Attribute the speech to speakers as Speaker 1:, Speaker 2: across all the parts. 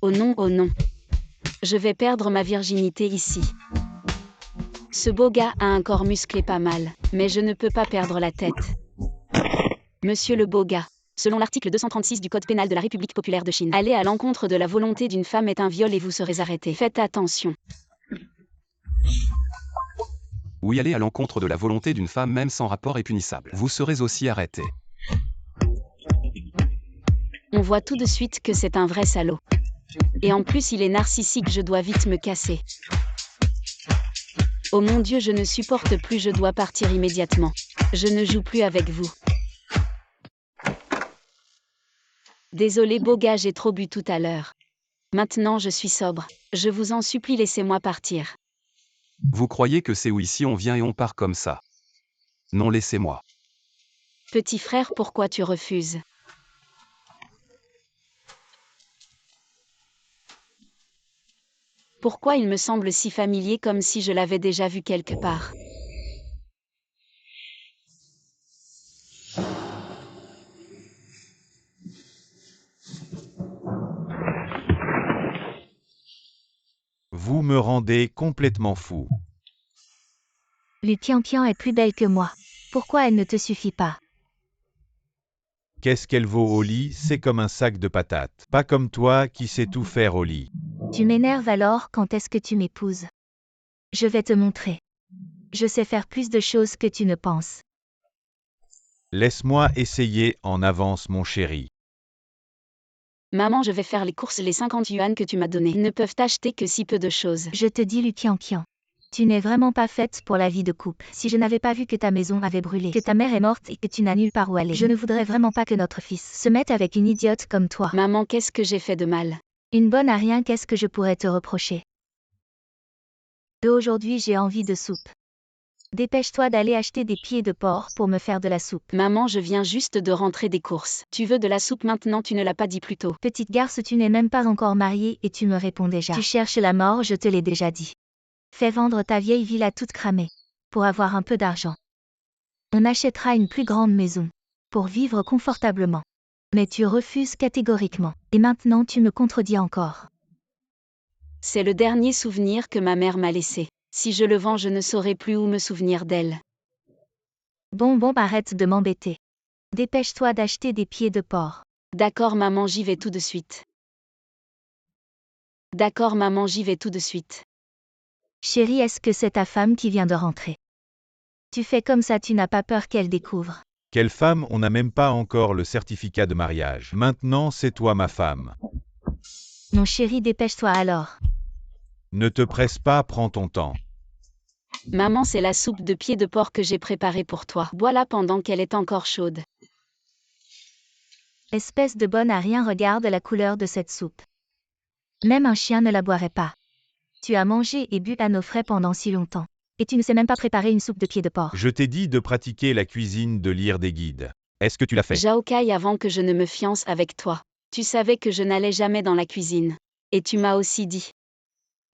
Speaker 1: Oh non, oh non. Je vais perdre ma virginité ici. Ce beau gars a un corps musclé pas mal, mais je ne peux pas perdre la tête. Monsieur le beau gars. Selon l'article 236 du Code pénal de la République populaire de Chine, aller à l'encontre de la volonté d'une femme est un viol et vous serez arrêté. Faites attention.
Speaker 2: Oui, aller à l'encontre de la volonté d'une femme même sans rapport est punissable. Vous serez aussi arrêté.
Speaker 1: On voit tout de suite que c'est un vrai salaud. Et en plus il est narcissique, je dois vite me casser. Oh mon Dieu, je ne supporte plus, je dois partir immédiatement. Je ne joue plus avec vous. Désolé beau gars, j'ai trop bu tout à l'heure. Maintenant je suis sobre. Je vous en supplie, laissez-moi partir.
Speaker 2: Vous croyez que c'est où ici on vient et on part comme ça? Non, laissez-moi.
Speaker 1: Petit frère, pourquoi tu refuses? Pourquoi il me semble si familier, comme si je l'avais déjà vu quelque part?
Speaker 3: Vous me rendez complètement fou.
Speaker 4: Lu Tian est plus belle que moi. Pourquoi elle ne te suffit pas?
Speaker 3: Qu'est-ce qu'elle vaut au lit? C'est comme un sac de patates. Pas comme toi qui sais tout faire au lit.
Speaker 4: Tu m'énerves alors, quand est-ce que tu m'épouses? Je vais te montrer. Je sais faire plus de choses que tu ne penses.
Speaker 3: Laisse-moi essayer, en avance mon chéri.
Speaker 1: Maman, je vais faire les courses, les 50 yuan que tu m'as donnés ne peuvent acheter que si peu de choses.
Speaker 4: Je te dis Lu Tian, tu n'es vraiment pas faite pour la vie de couple. Si je n'avais pas vu que ta maison avait brûlé, que ta mère est morte et que tu n'as nulle part où aller, je ne voudrais vraiment pas que notre fils se mette avec une idiote comme toi.
Speaker 1: Maman, qu'est-ce que j'ai fait de mal?
Speaker 4: Une bonne à rien, qu'est-ce que je pourrais te reprocher? Aujourd'hui j'ai envie de soupe. Dépêche-toi d'aller acheter des pieds de porc pour me faire de la soupe.
Speaker 1: Maman, je viens juste de rentrer des courses. Tu veux de la soupe maintenant, tu ne l'as pas dit plus tôt.
Speaker 4: Petite garce, tu n'es même pas encore mariée et tu me réponds déjà. Tu cherches la mort, je te l'ai déjà dit. Fais vendre ta vieille villa toute cramée. Pour avoir un peu d'argent. On achètera une plus grande maison. Pour vivre confortablement. Mais tu refuses catégoriquement. Et maintenant tu me contredis encore.
Speaker 1: C'est le dernier souvenir que ma mère m'a laissé. Si je le vends, je ne saurai plus où me souvenir d'elle.
Speaker 4: Bon, arrête de m'embêter. Dépêche-toi d'acheter des pieds de porc.
Speaker 1: D'accord maman, j'y vais tout de suite. D'accord maman, j'y vais tout de suite.
Speaker 4: Chérie, est-ce que c'est ta femme qui vient de rentrer? Tu fais comme ça, tu n'as pas peur qu'elle découvre?
Speaker 3: Quelle femme? On n'a même pas encore le certificat de mariage. Maintenant c'est toi ma femme.
Speaker 4: Non chérie, dépêche-toi alors.
Speaker 3: Ne te presse pas, prends ton temps.
Speaker 1: Maman, c'est la soupe de pieds de porc que j'ai préparée pour toi. Bois-la pendant qu'elle est encore chaude.
Speaker 4: Espèce de bonne à rien, regarde la couleur de cette soupe. Même un chien ne la boirait pas. Tu as mangé et bu à nos frais pendant si longtemps. Et tu ne sais même pas préparer une soupe de pieds de porc.
Speaker 3: Je t'ai dit de pratiquer la cuisine, de lire des guides. Est-ce que tu l'as fait?
Speaker 1: Zhao Kai, avant que je ne me fiance avec toi, tu savais que je n'allais jamais dans la cuisine. Et tu m'as aussi dit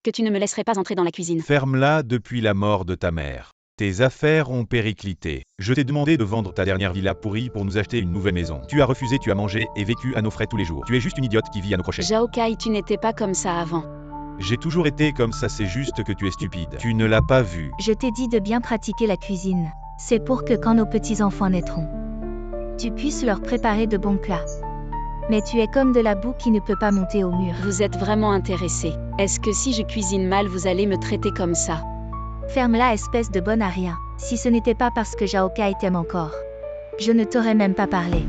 Speaker 1: que tu ne me laisserais pas entrer dans la cuisine.
Speaker 3: Ferme-la depuis la mort de ta mère. Tes affaires ont périclité. Je t'ai demandé de vendre ta dernière villa pourrie pour nous acheter une nouvelle maison. Tu as refusé, tu as mangé et vécu à nos frais tous les jours. Tu es juste une idiote qui vit à nos crochets.
Speaker 1: Zhao Kai, tu n'étais pas comme ça avant.
Speaker 3: J'ai toujours été comme ça, c'est juste que tu es stupide. Tu ne l'as pas vu.
Speaker 4: Je t'ai dit de bien pratiquer la cuisine. C'est pour que quand nos petits-enfants naîtront, tu puisses leur préparer de bons plats. Mais tu es comme de la boue qui ne peut pas monter au mur.
Speaker 1: Vous êtes vraiment intéressé. Est-ce que si je cuisine mal, vous allez me traiter comme ça?
Speaker 4: Ferme-la, espèce de bonne à rien. Si ce n'était pas parce que Zhao Kai t'aime encore, je ne t'aurais même pas parlé.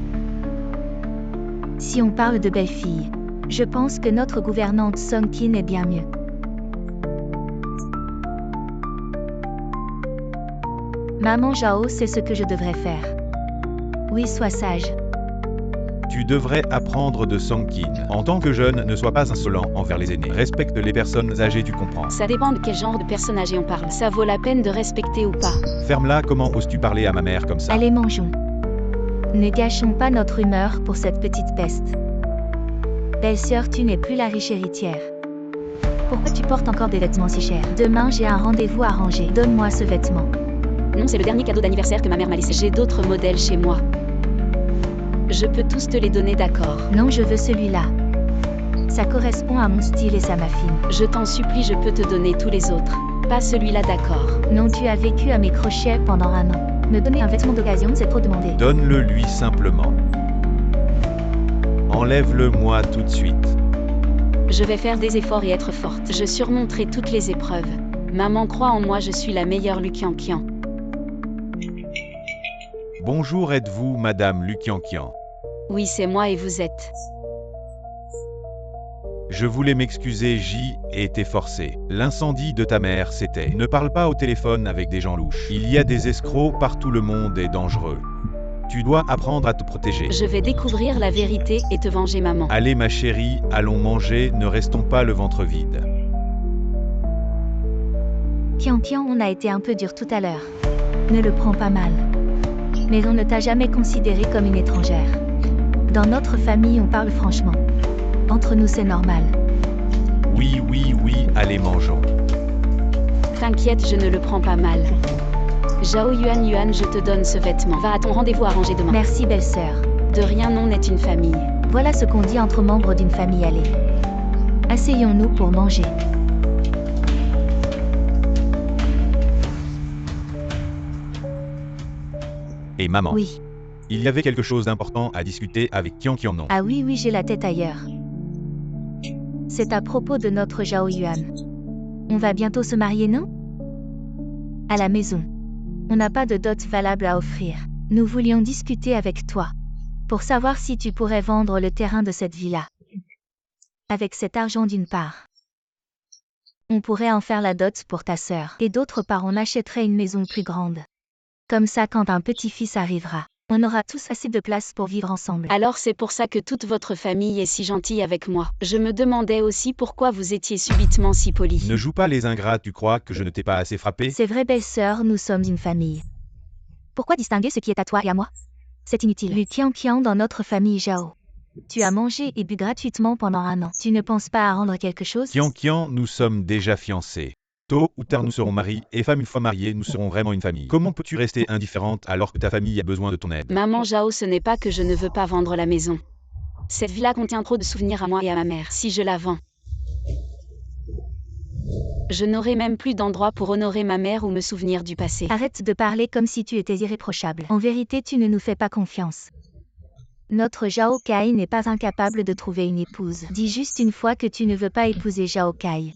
Speaker 4: Si on parle de belle fille, je pense que notre gouvernante Song Kin est bien mieux. Maman Zhao, c'est ce que je devrais faire. Oui, sois sage.
Speaker 3: Tu devrais apprendre de Song Kin. En tant que jeune, ne sois pas insolent envers les aînés. Respecte les personnes âgées, tu comprends.
Speaker 1: Ça dépend de quel genre de personne âgée on parle. Ça vaut la peine de respecter ou pas?
Speaker 3: Ferme-la, comment oses-tu parler à ma mère comme ça?
Speaker 4: Allez, mangeons. Ne gâchons pas notre humeur pour cette petite peste. Belle-sœur, tu n'es plus la riche héritière. Pourquoi tu portes encore des vêtements si chers? Demain, j'ai un rendez-vous à ranger. Donne-moi ce vêtement.
Speaker 1: Non, c'est le dernier cadeau d'anniversaire que ma mère m'a laissé. J'ai d'autres modèles chez moi. Je peux tous te les donner, d'accord?
Speaker 4: Non, je veux celui-là. Ça Ça correspond à mon style et ça m'affine.
Speaker 1: Je t'en supplie, je peux te donner tous les autres. Pas celui-là, d'accord.
Speaker 4: Non, tu as vécu à mes crochets pendant un an. Me donner un vêtement d'occasion, c'est trop demandé.
Speaker 3: Donne-le lui simplement. Enlève-le-moi tout de suite.
Speaker 1: Je vais faire des efforts et être forte. Je surmonterai toutes les épreuves. Maman croit en moi, je suis la meilleure Lukiankian.
Speaker 3: Bonjour, êtes-vous Madame Lukiankian?
Speaker 1: Oui, c'est moi et vous êtes.
Speaker 3: Je voulais m'excuser, j'y ai été forcé. L'incendie de ta mère, c'était. Ne parle pas au téléphone avec des gens louches. Il y a des escrocs partout, le monde est dangereux. Tu dois apprendre à te protéger.
Speaker 1: Je vais découvrir la vérité et te venger, maman.
Speaker 3: Allez ma chérie, allons manger, ne restons pas le ventre vide.
Speaker 4: Kian, on a été un peu dur tout à l'heure. Ne le prends pas mal. Mais on ne t'a jamais considérée comme une étrangère. Dans notre famille, on parle franchement. Entre nous, c'est normal.
Speaker 3: Oui, allez mangeons.
Speaker 1: T'inquiète, je ne le prends pas mal. Zhao Yuan, je te donne ce vêtement. Va à ton rendez-vous arrangé demain.
Speaker 4: Merci, belle-sœur.
Speaker 1: De rien, on est une famille.
Speaker 4: Voilà ce qu'on dit entre membres d'une famille. Allez. Asseyons-nous pour manger.
Speaker 3: Et maman.
Speaker 4: Oui.
Speaker 3: Il y avait quelque chose d'important à discuter avec Kian, non?
Speaker 4: Ah oui, j'ai la tête ailleurs. C'est à propos de notre Zhao Yuan. On va bientôt se marier, non? À la maison. On n'a pas de dot valable à offrir. Nous voulions discuter avec toi. Pour savoir si tu pourrais vendre le terrain de cette villa. Avec cet argent d'une part. On pourrait en faire la dot pour ta sœur. Et d'autre part, on achèterait une maison plus grande. Comme ça, quand un petit-fils arrivera, on aura tous assez de place pour vivre ensemble.
Speaker 1: Alors c'est pour ça que toute votre famille est si gentille avec moi. Je me demandais aussi pourquoi vous étiez subitement si poli.
Speaker 3: Ne joue pas les ingrats, tu crois que je ne t'ai pas assez frappé?
Speaker 4: C'est vrai, belle-sœur, nous sommes une famille. Pourquoi distinguer ce qui est à toi et à moi? C'est inutile. Lukiankian dans notre famille Zhao. Tu as mangé et bu gratuitement pendant un an. Tu ne penses pas à rendre quelque chose?
Speaker 3: Kian, nous sommes déjà fiancés. Tôt ou tard nous serons maris et femmes, une fois mariés, nous serons vraiment une famille. Comment peux-tu rester indifférente alors que ta famille a besoin de ton aide?
Speaker 1: Maman Zhao, ce n'est pas que je ne veux pas vendre la maison. Cette villa contient trop de souvenirs à moi et à ma mère. Si je la vends, je n'aurai même plus d'endroit pour honorer ma mère ou me souvenir du passé.
Speaker 4: Arrête de parler comme si tu étais irréprochable. En vérité, tu ne nous fais pas confiance. Notre Zhao Kai n'est pas incapable de trouver une épouse. Dis juste une fois que tu ne veux pas épouser Zhao Kai.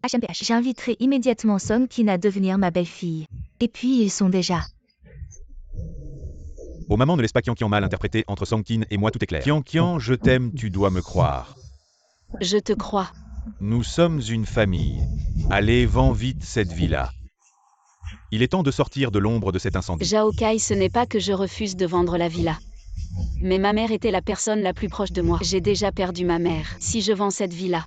Speaker 4: HMPH. J'inviterai immédiatement Song Kin à devenir ma belle-fille. Et puis ils sont déjà.
Speaker 3: Oh maman, ne laisse pas Kian mal interpréter entre Song Kin et moi, tout est clair. Kian, je t'aime, tu dois me croire.
Speaker 1: Je te crois.
Speaker 3: Nous sommes une famille. Allez, vends vite cette villa. Il est temps de sortir de l'ombre de cet incendie.
Speaker 1: Zhao Kai, ce n'est pas que je refuse de vendre la villa. Mais ma mère était la personne la plus proche de moi. J'ai déjà perdu ma mère. Si je vends cette villa,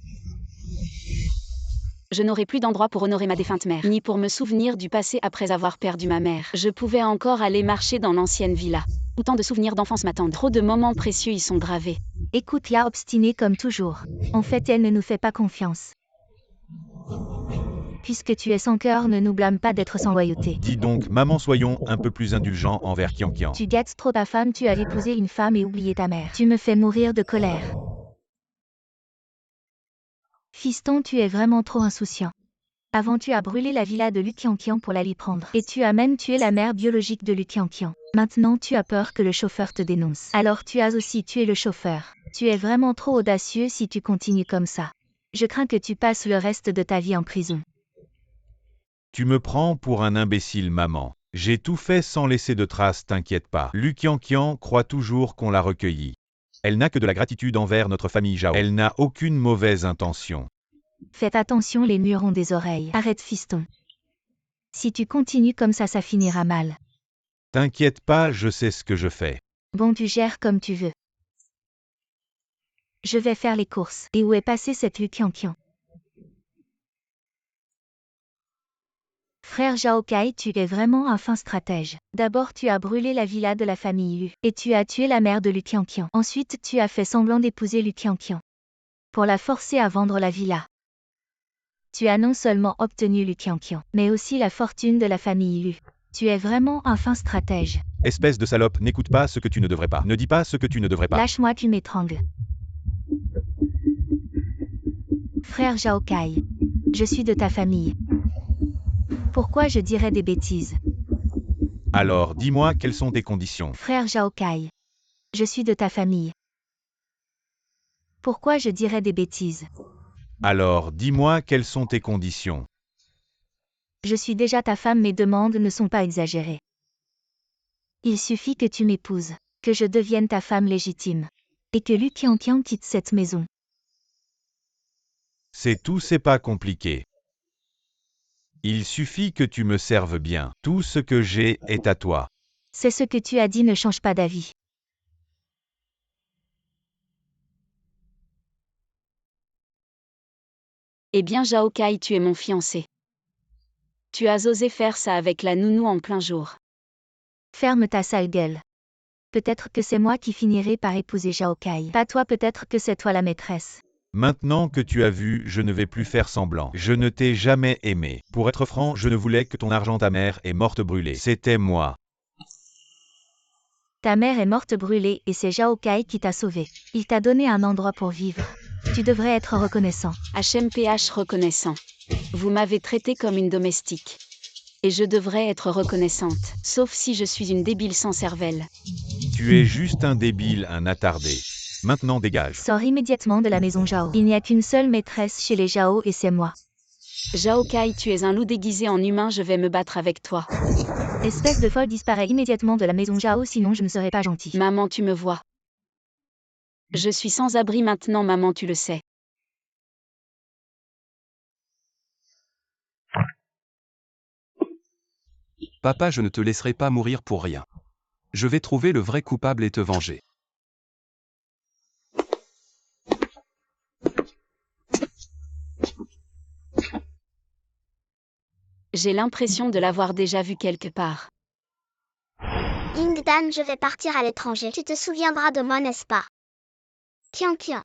Speaker 1: je n'aurai plus d'endroit pour honorer ma défunte mère, ni pour me souvenir du passé après avoir perdu ma mère. Je pouvais encore aller marcher dans l'ancienne villa. Autant de souvenirs d'enfance m'attendent. Trop de moments précieux y sont gravés.
Speaker 4: Écoute, la obstinée comme toujours. En fait, elle ne nous fait pas confiance. Puisque tu es sans cœur, ne nous blâme pas d'être sans loyauté.
Speaker 3: Dis donc, maman, soyons un peu plus indulgents envers Kian.
Speaker 4: Tu gâtes trop ta femme, tu as épousé une femme et oublié ta mère. Tu me fais mourir de colère. Fiston, tu es vraiment trop insouciant. Avant, tu as brûlé la villa de Lukiankian pour la lui prendre. Et tu as même tué la mère biologique de Lukiankian. Maintenant, tu as peur que le chauffeur te dénonce. Alors tu as aussi tué le chauffeur. Tu es vraiment trop audacieux si tu continues comme ça. Je crains que tu passes le reste de ta vie en prison.
Speaker 3: Tu me prends pour un imbécile, maman. J'ai tout fait sans laisser de traces, t'inquiète pas. Lukiankian croit toujours qu'on l'a recueillie. Elle n'a que de la gratitude envers notre famille Zhao. Elle n'a aucune mauvaise intention.
Speaker 4: Faites attention, les murs ont des oreilles. Arrête, fiston. Si tu continues comme ça finira mal.
Speaker 3: T'inquiète pas, je sais ce que je fais.
Speaker 4: Bon, tu gères comme tu veux. Je vais faire les courses. Et où est passé cette Lukiankian? Frère Zhao Kai, tu es vraiment un fin stratège. D'abord, tu as brûlé la villa de la famille Lu. Et tu as tué la mère de Lukiankian. Ensuite, tu as fait semblant d'épouser Lukiankian. Pour la forcer à vendre la villa. Tu as non seulement obtenu Lukiankian, mais aussi la fortune de la famille Lu. Tu es vraiment un fin stratège.
Speaker 3: Espèce de salope, n'écoute pas ce que tu ne devrais pas. Ne dis pas ce que tu ne devrais pas.
Speaker 4: Lâche-moi, tu m'étrangles. Frère Zhao Kai. Je suis de ta famille. Pourquoi je dirais des bêtises?
Speaker 3: Alors dis-moi quelles sont tes conditions.
Speaker 4: Frère Zhao Kai. Je suis de ta famille. Pourquoi je dirais des bêtises?
Speaker 3: Alors dis-moi quelles sont tes conditions.
Speaker 4: Je suis déjà ta femme, mes demandes ne sont pas exagérées. Il suffit que tu m'épouses, que je devienne ta femme légitime, et que Lu Qianqian quitte cette maison.
Speaker 3: C'est tout, c'est pas compliqué. Il suffit que tu me serves bien. Tout ce que j'ai est à toi.
Speaker 4: C'est ce que tu as dit, ne change pas d'avis.
Speaker 1: Eh bien Zhao Kai, tu es mon fiancé. Tu as osé faire ça avec la nounou en plein jour.
Speaker 4: Ferme ta sale gueule. Peut-être que c'est moi qui finirai par épouser Zhao Kai. Pas toi, peut-être que c'est toi la maîtresse.
Speaker 3: Maintenant que tu as vu, je ne vais plus faire semblant. Je ne t'ai jamais aimé. Pour être franc, je ne voulais que ton argent. Ta mère est morte brûlée. C'était moi.
Speaker 4: Ta mère est morte brûlée et c'est Zhao Kai qui t'a sauvé. Il t'a donné un endroit pour vivre. Tu devrais être reconnaissant.
Speaker 1: HMPH reconnaissant. Vous m'avez traité comme une domestique. Et je devrais être reconnaissante, sauf si je suis une débile sans cervelle.
Speaker 3: Tu es juste un débile, un attardé. Maintenant dégage.
Speaker 4: Sors immédiatement de la maison Zhao. Il n'y a qu'une seule maîtresse chez les Zhao et c'est moi.
Speaker 1: Zhao Kai, tu es un loup déguisé en humain, je vais me battre avec toi.
Speaker 4: Espèce de folle, disparais immédiatement de la maison Zhao, sinon je ne serai pas gentil.
Speaker 1: Maman, tu me vois. Je suis sans abri maintenant, maman, tu le sais.
Speaker 2: Papa, je ne te laisserai pas mourir pour rien. Je vais trouver le vrai coupable et te venger.
Speaker 1: J'ai l'impression de l'avoir déjà vu quelque part.
Speaker 5: Yingdan, je vais partir à l'étranger. Tu te souviendras de moi, n'est-ce pas? Qianqian.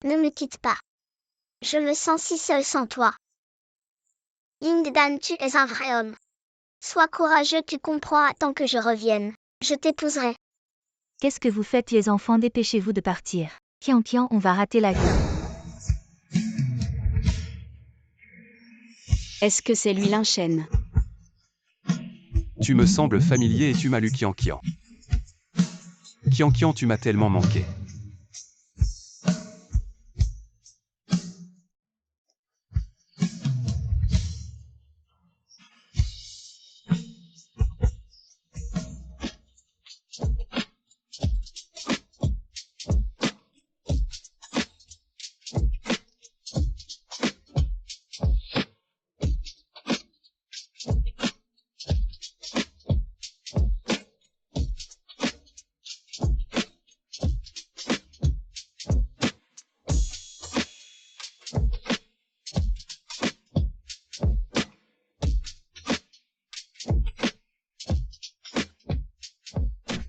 Speaker 5: Ne me quitte pas. Je me sens si seule sans toi. Yingdan, tu es un vrai homme. Sois courageux, tu comprends, attends que je revienne. Je t'épouserai.
Speaker 4: Qu'est-ce que vous faites, les enfants? Dépêchez-vous de partir. Qianqian, on va rater l'avion.
Speaker 1: Est-ce que c'est lui l'enchaîne?
Speaker 2: Tu me sembles familier et tu m'as lu Qianqian. Qianqian, tu m'as tellement manqué.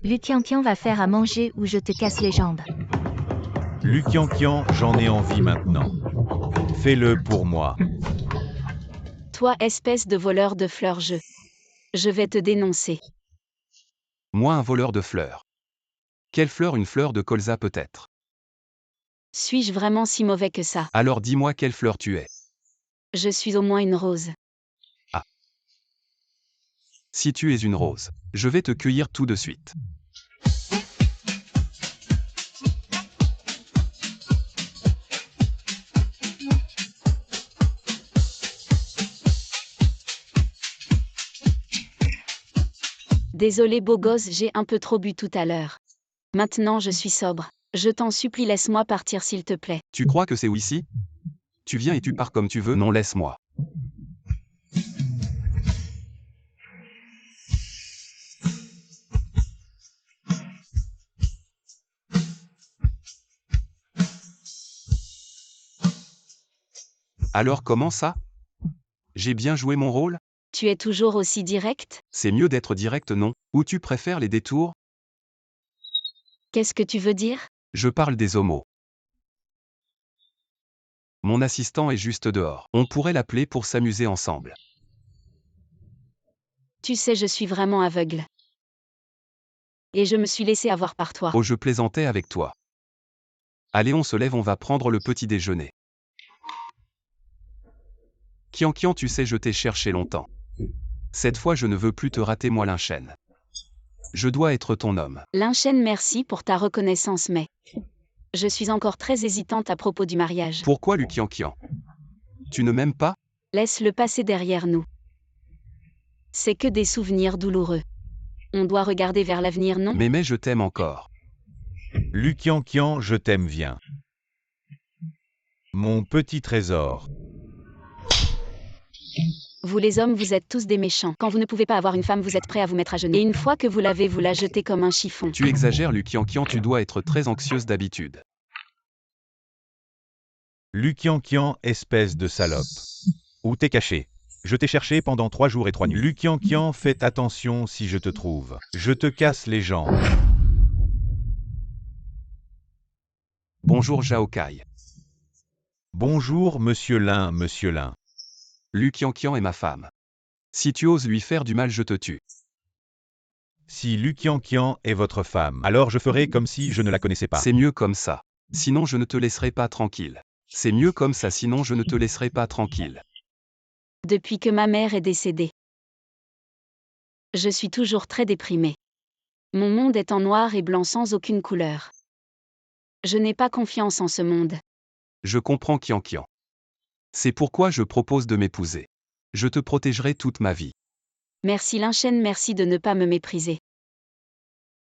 Speaker 4: Lu Qianqian va faire à manger ou je te casse les jambes.
Speaker 3: Lu Qianqian, j'en ai envie maintenant. Fais-le pour moi.
Speaker 1: Toi, espèce de voleur de fleurs, je vais te dénoncer.
Speaker 2: Moi, un voleur de fleurs. Quelle fleur? Une fleur de colza peut-être.
Speaker 1: Suis-je vraiment si mauvais que ça?
Speaker 2: Alors dis-moi quelle fleur tu es.
Speaker 1: Je suis au moins une rose.
Speaker 2: Si tu es une rose, je vais te cueillir tout de suite.
Speaker 1: Désolé beau gosse, j'ai un peu trop bu tout à l'heure. Maintenant je suis sobre. Je t'en supplie, laisse-moi partir s'il te plaît.
Speaker 2: Tu crois que c'est où ici? Tu viens et tu pars comme tu veux? Non, laisse-moi. Alors comment ça? J'ai bien joué mon rôle?
Speaker 1: Tu es toujours aussi direct?
Speaker 2: C'est mieux d'être direct, non? Ou tu préfères les détours?
Speaker 1: Qu'est-ce que tu veux dire?
Speaker 2: Je parle des homos. Mon assistant est juste dehors. On pourrait l'appeler pour s'amuser ensemble.
Speaker 1: Tu sais, je suis vraiment aveugle. Et je me suis laissé avoir par toi.
Speaker 2: Oh, je plaisantais avec toi. Allez, on se lève, on va prendre le petit déjeuner. Qian, tu sais, je t'ai cherché longtemps. Cette fois, je ne veux plus te rater, moi, Lin Shen. Je dois être ton homme.
Speaker 1: Lin Shen, merci pour ta reconnaissance, mais je suis encore très hésitante à propos du mariage.
Speaker 2: Pourquoi, Lu Qian? Tu ne m'aimes pas?
Speaker 1: Laisse-le passer derrière nous. C'est que des souvenirs douloureux. On doit regarder vers l'avenir, non?
Speaker 2: Mais je t'aime encore.
Speaker 3: Lu Qian, je t'aime, viens. Mon petit trésor.
Speaker 1: Vous les hommes, vous êtes tous des méchants. Quand vous ne pouvez pas avoir une femme, vous êtes prêts à vous mettre à genoux. Et une fois que vous l'avez, vous la jetez comme un chiffon.
Speaker 2: Tu exagères, Lu Qian, tu dois être très anxieuse d'habitude.
Speaker 3: Lu Qian, espèce de salope. Où t'es caché? Je t'ai cherché pendant 3 jours et 3 nuits. Lu Qian, fais attention si je te trouve. Je te casse les jambes.
Speaker 2: Bonjour, Zhao Kai.
Speaker 3: Bonjour, monsieur Lin, monsieur Lin.
Speaker 2: Lu Qian est ma femme. Si tu oses lui faire du mal, je te tue.
Speaker 3: Si Lu Qian est votre femme, alors je ferai comme si je ne la connaissais pas.
Speaker 2: C'est mieux comme ça. Sinon, je ne te laisserai pas tranquille. C'est mieux comme ça, sinon je ne te laisserai pas tranquille.
Speaker 1: Depuis que ma mère est décédée, je suis toujours très déprimée. Mon monde est en noir et blanc sans aucune couleur. Je n'ai pas confiance en ce monde.
Speaker 2: Je comprends, Qian. C'est pourquoi je propose de m'épouser. Je te protégerai toute ma vie.
Speaker 1: Merci Lin Shen, merci de ne pas me mépriser.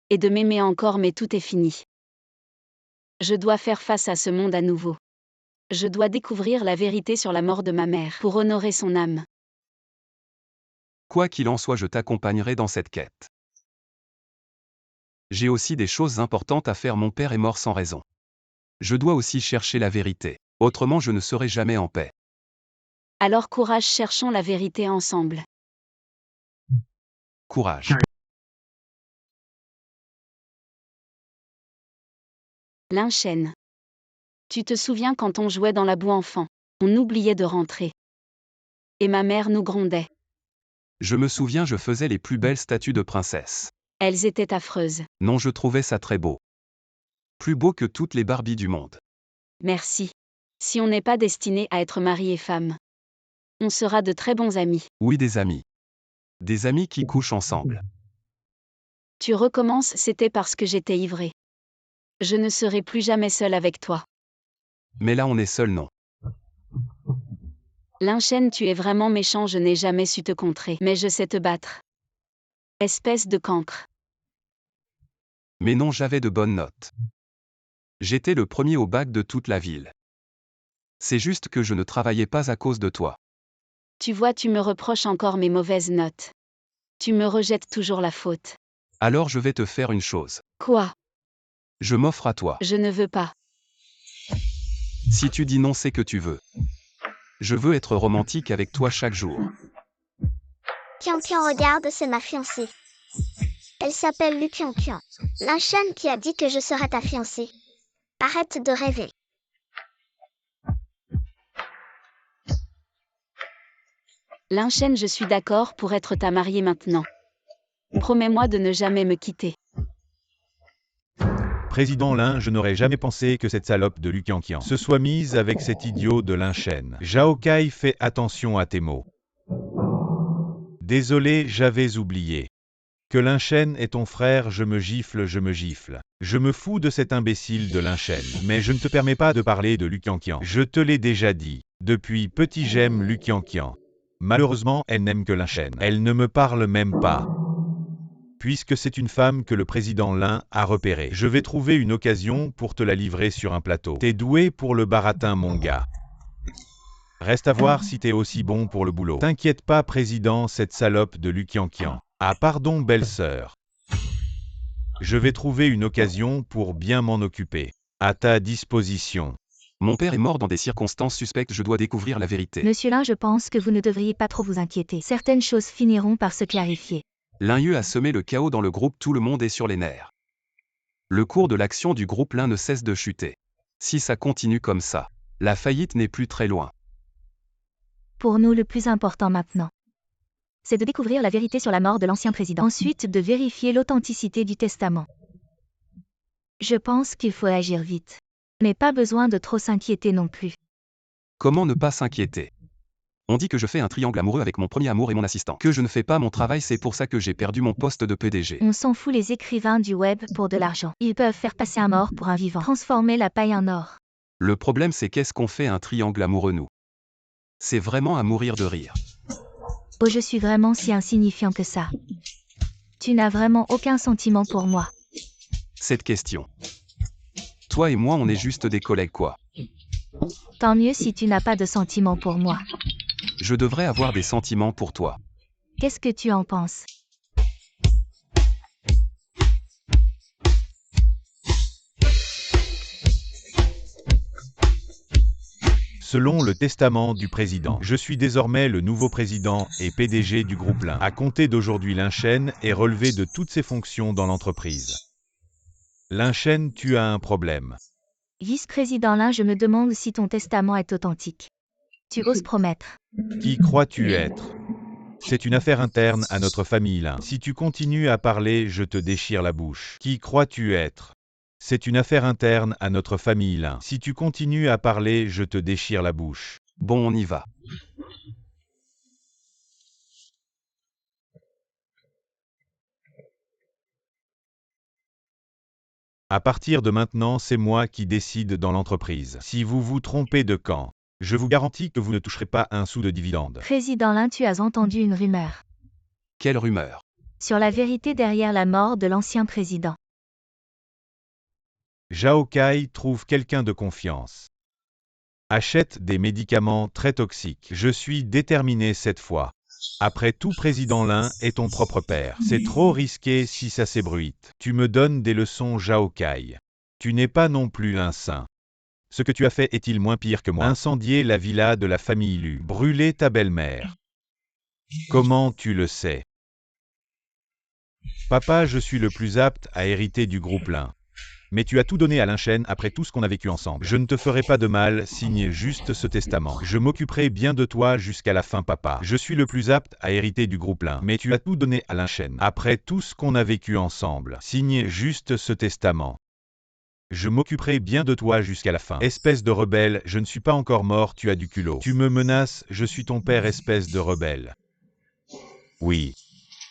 Speaker 1: Et de m'aimer encore, mais tout est fini. Je dois faire face à ce monde à nouveau. Je dois découvrir la vérité sur la mort de ma mère pour honorer son âme.
Speaker 2: Quoi qu'il en soit, je t'accompagnerai dans cette quête. J'ai aussi des choses importantes à faire, mon père est mort sans raison. Je dois aussi chercher la vérité. Autrement, je ne serai jamais en paix.
Speaker 1: Alors courage, cherchons la vérité ensemble.
Speaker 2: Courage.
Speaker 1: Lin Shen. Tu te souviens quand on jouait dans la boue enfant? On oubliait de rentrer. Et ma mère nous grondait.
Speaker 2: Je me souviens, je faisais les plus belles statues de princesses.
Speaker 1: Elles étaient affreuses.
Speaker 2: Non, je trouvais ça très beau. Plus beau que toutes les Barbies du monde.
Speaker 1: Merci. Si on n'est pas destiné à être mari et femme, on sera de très bons amis.
Speaker 2: Oui, des amis. Des amis qui couchent ensemble.
Speaker 1: Tu recommences, c'était parce que j'étais ivrée. Je ne serai plus jamais seule avec toi.
Speaker 2: Mais là, on est seul, non.
Speaker 1: Lin Shen, tu es vraiment méchant, je n'ai jamais su te contrer, mais je sais te battre. Espèce de cancre.
Speaker 2: Mais non, j'avais de bonnes notes. J'étais le premier au bac de toute la ville. C'est juste que je ne travaillais pas à cause de toi.
Speaker 1: Tu vois, tu me reproches encore mes mauvaises notes. Tu me rejettes toujours la faute.
Speaker 2: Alors je vais te faire une chose.
Speaker 1: Quoi?
Speaker 2: Je m'offre à toi.
Speaker 1: Je ne veux pas.
Speaker 2: Si tu dis non, c'est que tu veux. Je veux être romantique avec toi chaque jour.
Speaker 5: Qian, regarde, c'est ma fiancée. Elle s'appelle Lu Qian. Lin Shen qui a dit que je serais ta fiancée. Arrête de rêver.
Speaker 1: Lin Shen, je suis d'accord pour être ta mariée maintenant. Promets-moi de ne jamais me quitter.
Speaker 3: Président Lin, je n'aurais jamais pensé que cette salope de Lu Qian se soit mise avec cet idiot de Lin Shen. Zhao Kai, fais attention à tes mots. Désolé, j'avais oublié. Que Lin Shen est ton frère, je me gifle, je me gifle. Je me fous de cet imbécile de Lin Shen, mais je ne te permets pas de parler de Lu Qian. Je te l'ai déjà dit. Depuis petit, j'aime Lu Qian. Malheureusement, elle n'aime que Lin Shen. Elle ne me parle même pas. Puisque c'est une femme que le président Lin a repérée. Je vais trouver une occasion pour te la livrer sur un plateau. T'es doué pour le baratin, mon gars. Reste à voir si t'es aussi bon pour le boulot. T'inquiète pas, président, cette salope de Lu Qian. Ah pardon, belle-sœur. Je vais trouver une occasion pour bien m'en occuper. À ta disposition.
Speaker 2: Mon père est mort dans des circonstances suspectes, je dois découvrir la vérité.
Speaker 4: Monsieur Lin, je pense que vous ne devriez pas trop vous inquiéter. Certaines choses finiront par se clarifier.
Speaker 2: Lin Yu a semé le chaos dans le groupe, tout le monde est sur les nerfs. Le cours de l'action du groupe Lin ne cesse de chuter. Si ça continue comme ça, la faillite n'est plus très loin.
Speaker 4: Pour nous, le plus important maintenant, c'est de découvrir la vérité sur la mort de l'ancien président. Ensuite, de vérifier l'authenticité du testament. Je pense qu'il faut agir vite. Mais pas besoin de trop s'inquiéter non plus.
Speaker 2: Comment ne pas s'inquiéter? On dit que je fais un triangle amoureux avec mon premier amour et mon assistant. Que je ne fais pas mon travail, c'est pour ça que j'ai perdu mon poste de PDG.
Speaker 4: On s'en fout les écrivains du web pour de l'argent. Ils peuvent faire passer un mort pour un vivant. Transformer la paille en or.
Speaker 2: Le problème c'est qu'est-ce qu'on fait un triangle amoureux nous? C'est vraiment à mourir de rire.
Speaker 4: Oh, je suis vraiment si insignifiant que ça. Tu n'as vraiment aucun sentiment pour moi.
Speaker 2: Cette question. Toi et moi on est juste des collègues quoi.
Speaker 4: Tant mieux si tu n'as pas de sentiment pour moi.
Speaker 2: Je devrais avoir des sentiments pour toi.
Speaker 4: Qu'est-ce que tu en penses?
Speaker 3: Selon le testament du président, je suis désormais le nouveau président et PDG du groupe Lin. À compter d'aujourd'hui, Linchen est relevé de toutes ses fonctions dans l'entreprise. Linchen, tu as un problème.
Speaker 4: Vice-président Lin, je me demande si ton testament est authentique. Tu oses promettre.
Speaker 3: Qui crois-tu être? C'est une affaire interne à notre famille Lin. Si tu continues à parler, je te déchire la bouche. Qui crois-tu être? C'est une affaire interne à notre famille Lin. Si tu continues à parler, je te déchire la bouche.
Speaker 2: Bon on y va.
Speaker 3: À partir de maintenant, c'est moi qui décide dans l'entreprise. Si vous vous trompez de camp, je vous garantis que vous ne toucherez pas un sou de dividende.
Speaker 4: Président Lin, tu as entendu une rumeur.
Speaker 2: Quelle rumeur?
Speaker 4: Sur la vérité derrière la mort de l'ancien président.
Speaker 3: Zhao Kai trouve quelqu'un de confiance. Achète des médicaments très toxiques. Je suis déterminé cette fois. Après tout, président Lin est ton propre père. C'est trop risqué si ça s'ébruite. Tu me donnes des leçons, Zhao Kai. Tu n'es pas non plus un saint. Ce que tu as fait est-il moins pire que moi? Incendier la villa de la famille Lu. Brûler ta belle-mère. Comment tu le sais? Papa, je suis le plus apte à hériter du groupe Lin. Mais tu as tout donné à Linchen après tout ce qu'on a vécu ensemble. Je ne te ferai pas de mal, signe juste ce testament. Je m'occuperai bien de toi jusqu'à la fin, papa. Je suis le plus apte à hériter du groupe Lin. Mais tu as tout donné à Linchen après tout ce qu'on a vécu ensemble. Signe juste ce testament. Je m'occuperai bien de toi jusqu'à la fin. Espèce de rebelle, je ne suis pas encore mort, tu as du culot. Tu me menaces, je suis ton père, espèce de rebelle. Oui.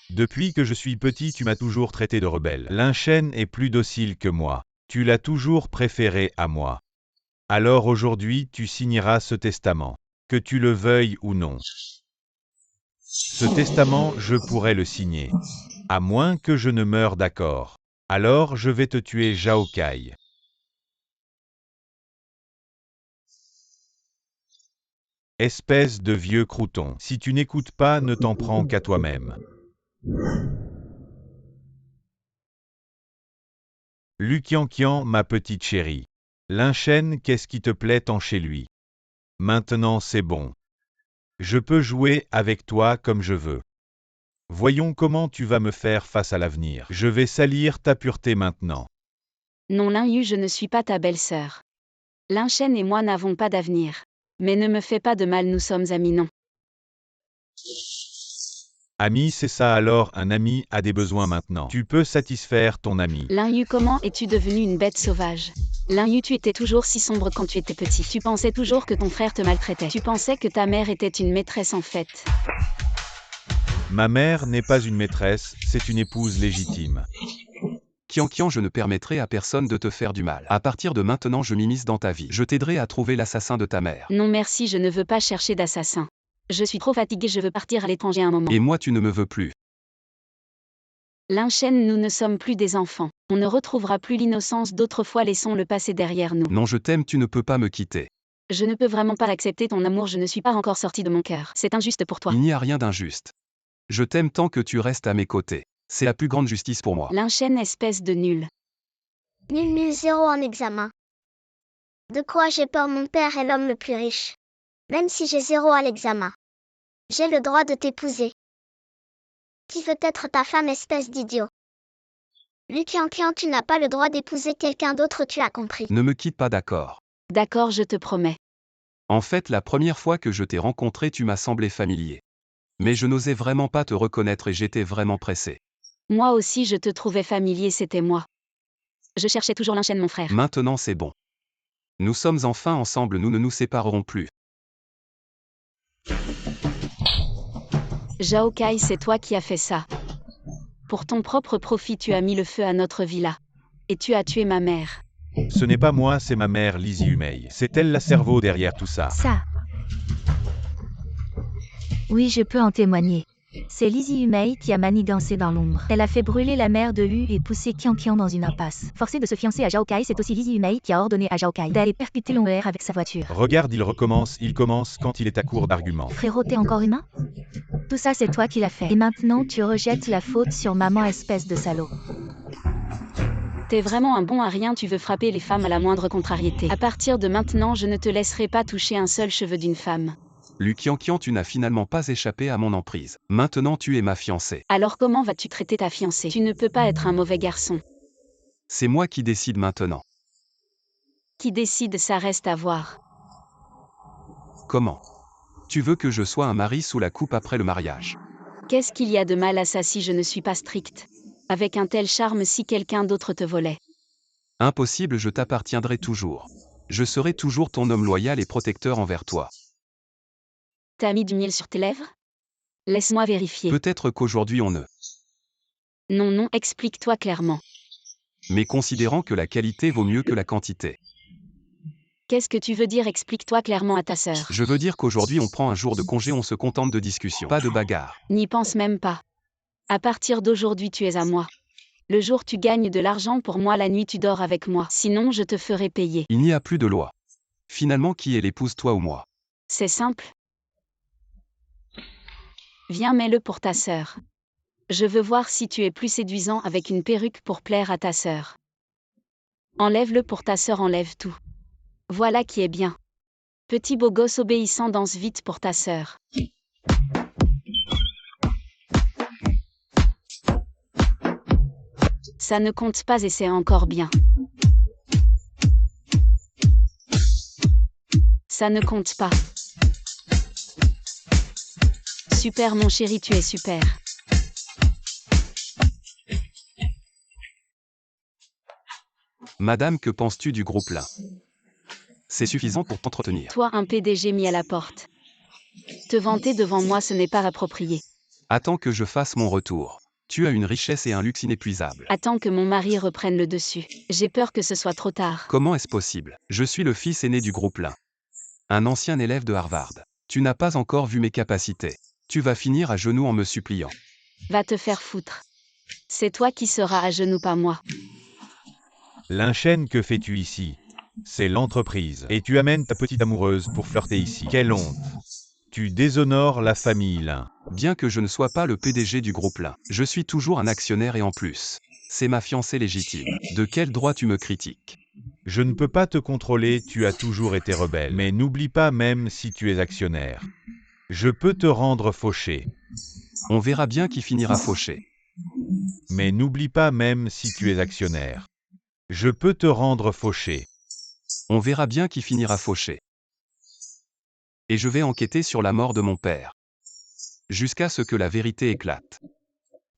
Speaker 3: Depuis que je suis petit, tu m'as toujours traité de rebelle. Linchen est plus docile que moi. Tu l'as toujours préféré à moi. Alors aujourd'hui, tu signeras ce testament. Que tu le veuilles ou non. Ce testament, je pourrais le signer. À moins que je ne meure, d'accord. Alors je vais te tuer, Zhao Kai. Espèce de vieux crouton. Si tu n'écoutes pas, ne t'en prends qu'à toi-même. Lukian, ma petite chérie. Linchen, qu'est-ce qui te plaît tant chez lui? Maintenant c'est bon. Je peux jouer avec toi comme je veux. Voyons comment tu vas me faire face à l'avenir. Je vais salir ta pureté maintenant.
Speaker 1: Non Lin Yu, je ne suis pas ta belle-sœur. Linchen et moi n'avons pas d'avenir. Mais ne me fais pas de mal, nous sommes amis, non.
Speaker 3: Ami, c'est ça alors, un ami a des besoins maintenant. Tu peux satisfaire ton ami.
Speaker 1: Lin Yu, comment es-tu devenu une bête sauvage? Lin Yu, tu étais toujours si sombre quand tu étais petit. Tu pensais toujours que ton frère te maltraitait. Tu pensais que ta mère était une maîtresse en fait.
Speaker 3: Ma mère n'est pas une maîtresse, c'est une épouse légitime.
Speaker 2: Kian, je ne permettrai à personne de te faire du mal. À partir de maintenant, je m'immisce dans ta vie. Je t'aiderai à trouver l'assassin de ta mère.
Speaker 1: Non merci, je ne veux pas chercher d'assassin. Je suis trop fatiguée, je veux partir à l'étranger un moment.
Speaker 2: Et moi tu ne me veux plus.
Speaker 1: Linchen, nous ne sommes plus des enfants. On ne retrouvera plus l'innocence d'autrefois, laissons le passé derrière nous.
Speaker 2: Non, je t'aime, tu ne peux pas me quitter.
Speaker 1: Je ne peux vraiment pas accepter ton amour, je ne suis pas encore sortie de mon cœur. C'est injuste pour toi.
Speaker 2: Il n'y a rien d'injuste. Je t'aime tant que tu restes à mes côtés. C'est la plus grande justice pour moi.
Speaker 1: Linchen, espèce de nul.
Speaker 5: Nul 0 en examen. De quoi j'ai peur, mon père est l'homme le plus riche. Même si j'ai 0 à l'examen. J'ai le droit de t'épouser. Qui veut être ta femme, espèce d'idiot? Lukian, tu n'as pas le droit d'épouser quelqu'un d'autre, tu as compris.
Speaker 2: Ne me quitte pas, d'accord.
Speaker 1: D'accord, je te promets.
Speaker 2: En fait, la première fois que je t'ai rencontré, tu m'as semblé familier. Mais je n'osais vraiment pas te reconnaître et j'étais vraiment pressé.
Speaker 1: Moi aussi, je te trouvais familier, c'était moi. Je cherchais toujours Linchen, mon frère.
Speaker 2: Maintenant, c'est bon. Nous sommes enfin ensemble, nous ne nous séparerons plus.
Speaker 1: Zhao Kai, c'est toi qui as fait ça. Pour ton propre profit, tu as mis le feu à notre villa. Et tu as tué ma mère.
Speaker 3: Ce n'est pas moi, c'est ma mère Lizzie Humei. C'est elle la cerveau derrière tout ça.
Speaker 4: Ça. Oui, je peux en témoigner. C'est Lizzie Humei qui a manigancé dans l'ombre. Elle a fait brûler la mère de Hu et pousser Qian Qian dans une impasse. Forcé de se fiancer à Zhao Kai, c'est aussi Lizzie Humei qui a ordonné à Zhao Kai d'aller percuter Long Er avec sa voiture.
Speaker 3: Regarde, il commence quand il est à court d'arguments.
Speaker 4: Frérot, t'es encore humain? Tout ça, c'est toi qui l'as fait. Et maintenant, tu rejettes la faute sur maman, espèce de salaud.
Speaker 1: T'es vraiment un bon à rien, tu veux frapper les femmes à la moindre contrariété. À partir de maintenant, je ne te laisserai pas toucher un seul cheveu d'une femme.
Speaker 2: Lu Qianqian, tu n'as finalement pas échappé à mon emprise. Maintenant tu es ma fiancée.
Speaker 1: Alors comment vas-tu traiter ta fiancée? Tu ne peux pas être un mauvais garçon.
Speaker 2: C'est moi qui décide maintenant.
Speaker 1: Qui décide, ça reste à voir.
Speaker 2: Comment? Tu veux que je sois un mari sous la coupe après le mariage?
Speaker 1: Qu'est-ce qu'il y a de mal à ça si je ne suis pas stricte? Avec un tel charme, si quelqu'un d'autre te volait.
Speaker 2: Impossible, je t'appartiendrai toujours. Je serai toujours ton homme loyal et protecteur envers toi.
Speaker 1: T'as mis du miel sur tes lèvres? Laisse-moi vérifier.
Speaker 2: Peut-être qu'aujourd'hui on ne.
Speaker 1: Non, non, explique-toi clairement.
Speaker 2: Mais considérant que la qualité vaut mieux que la quantité.
Speaker 1: Qu'est-ce que tu veux dire? Explique-toi clairement à ta sœur.
Speaker 2: Je veux dire qu'aujourd'hui on prend un jour de congé, on se contente de discussion. Pas de bagarre.
Speaker 1: N'y pense même pas. À partir d'aujourd'hui, tu es à moi. Le jour tu gagnes de l'argent pour moi, la nuit tu dors avec moi. Sinon, je te ferai payer.
Speaker 2: Il n'y a plus de loi. Finalement, qui est l'épouse, toi ou moi?
Speaker 1: C'est simple. Viens, mets-le pour ta sœur. Je veux voir si tu es plus séduisant avec une perruque pour plaire à ta sœur. Enlève-le pour ta sœur, enlève tout. Voilà qui est bien. Petit beau gosse obéissant, danse vite pour ta sœur. Ça ne compte pas et c'est encore bien. Ça ne compte pas. Super mon chéri, tu es super.
Speaker 2: Madame, que penses-tu du groupe là? C'est suffisant pour t'entretenir.
Speaker 1: Toi, un PDG mis à la porte. Te vanter devant moi, ce n'est pas approprié.
Speaker 2: Attends que je fasse mon retour. Tu as une richesse et un luxe inépuisables.
Speaker 1: Attends que mon mari reprenne le dessus. J'ai peur que ce soit trop tard.
Speaker 2: Comment est-ce possible? Je suis le fils aîné du groupe Lin. Un ancien élève de Harvard. Tu n'as pas encore vu mes capacités. Tu vas finir à genoux en me suppliant.
Speaker 1: Va te faire foutre. C'est toi qui seras à genoux, pas moi.
Speaker 3: Linchen, que fais-tu ici? C'est l'entreprise. Et tu amènes ta petite amoureuse pour flirter ici. Quelle honte! Tu déshonores la famille Lin.
Speaker 2: Bien que je ne sois pas le PDG du groupe Lin, je suis toujours un actionnaire et en plus, c'est ma fiancée légitime. De quel droit tu me critiques?
Speaker 3: Je ne peux pas te contrôler, tu as toujours été rebelle. Mais n'oublie pas, même si tu es actionnaire, je peux te rendre fauché.
Speaker 2: On verra bien qui finira fauché.
Speaker 3: Mais n'oublie pas, même si tu es actionnaire, je peux te rendre fauché.
Speaker 2: On verra bien qui finira fauché. Et je vais enquêter sur la mort de mon père. Jusqu'à ce que la vérité éclate.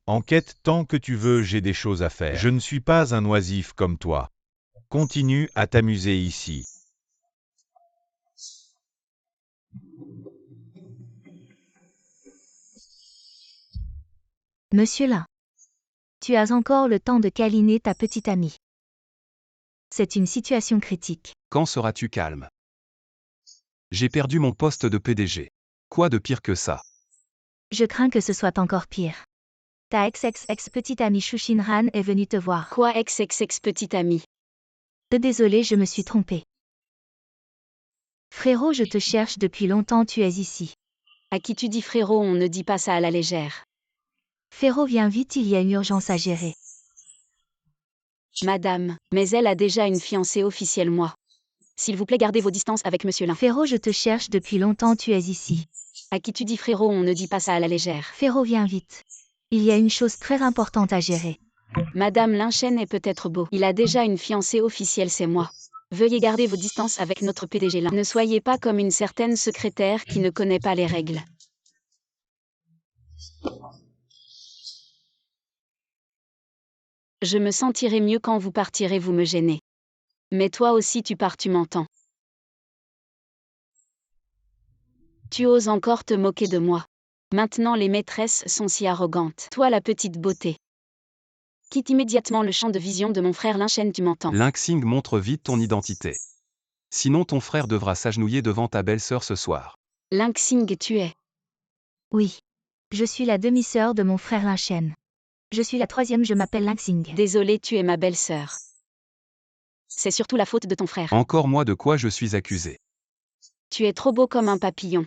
Speaker 3: Enquête tant que tu veux, j'ai des choses à faire. Je ne suis pas un oisif comme toi. Continue à t'amuser ici.
Speaker 4: Monsieur Lin. Tu as encore le temps de câliner ta petite amie. C'est une situation critique.
Speaker 2: Quand seras-tu calme? J'ai perdu mon poste de PDG. Quoi de pire que ça?
Speaker 4: Je crains que ce soit encore pire. Ta ex petite amie Shu Shinran est venue te voir.
Speaker 1: Quoi, ex petite amie?
Speaker 4: Désolée, je me suis trompée. Frérot, je te cherche depuis longtemps, tu es ici.
Speaker 1: À qui tu dis frérot? On ne dit pas ça à la légère.
Speaker 4: Frérot, viens vite, il y a une urgence à gérer.
Speaker 1: Madame, mais elle a déjà une fiancée officielle, moi. S'il vous plaît, gardez vos distances avec Monsieur Lin.
Speaker 4: Frérot, je te cherche depuis longtemps, tu es ici.
Speaker 1: À qui tu dis frérot? On ne dit pas ça à la légère.
Speaker 4: Frérot, viens vite. Il y a une chose très importante à gérer.
Speaker 1: Madame Linchen est peut-être beau. Il a déjà une fiancée officielle, c'est moi. Veuillez garder vos distances avec notre PDG Lin. Ne soyez pas comme une certaine secrétaire qui ne connaît pas les règles. Je me sentirai mieux quand vous partirez, vous me gênez. Mais toi aussi tu pars, tu m'entends. Tu oses encore te moquer de moi. Maintenant les maîtresses sont si arrogantes. Toi la petite beauté. Quitte immédiatement le champ de vision de mon frère Linchen, tu m'entends?
Speaker 2: Lynxing, montre vite ton identité. Sinon ton frère devra s'agenouiller devant ta belle-sœur ce soir.
Speaker 1: Lynxing, tu es.
Speaker 4: Oui. Je suis la demi-sœur de mon frère Linchen. Je suis la troisième, je m'appelle Lynxing.
Speaker 1: Désolée, tu es ma belle-sœur. C'est surtout la faute de ton frère.
Speaker 2: Encore moi, de quoi je suis accusé?
Speaker 1: Tu es trop beau comme un papillon.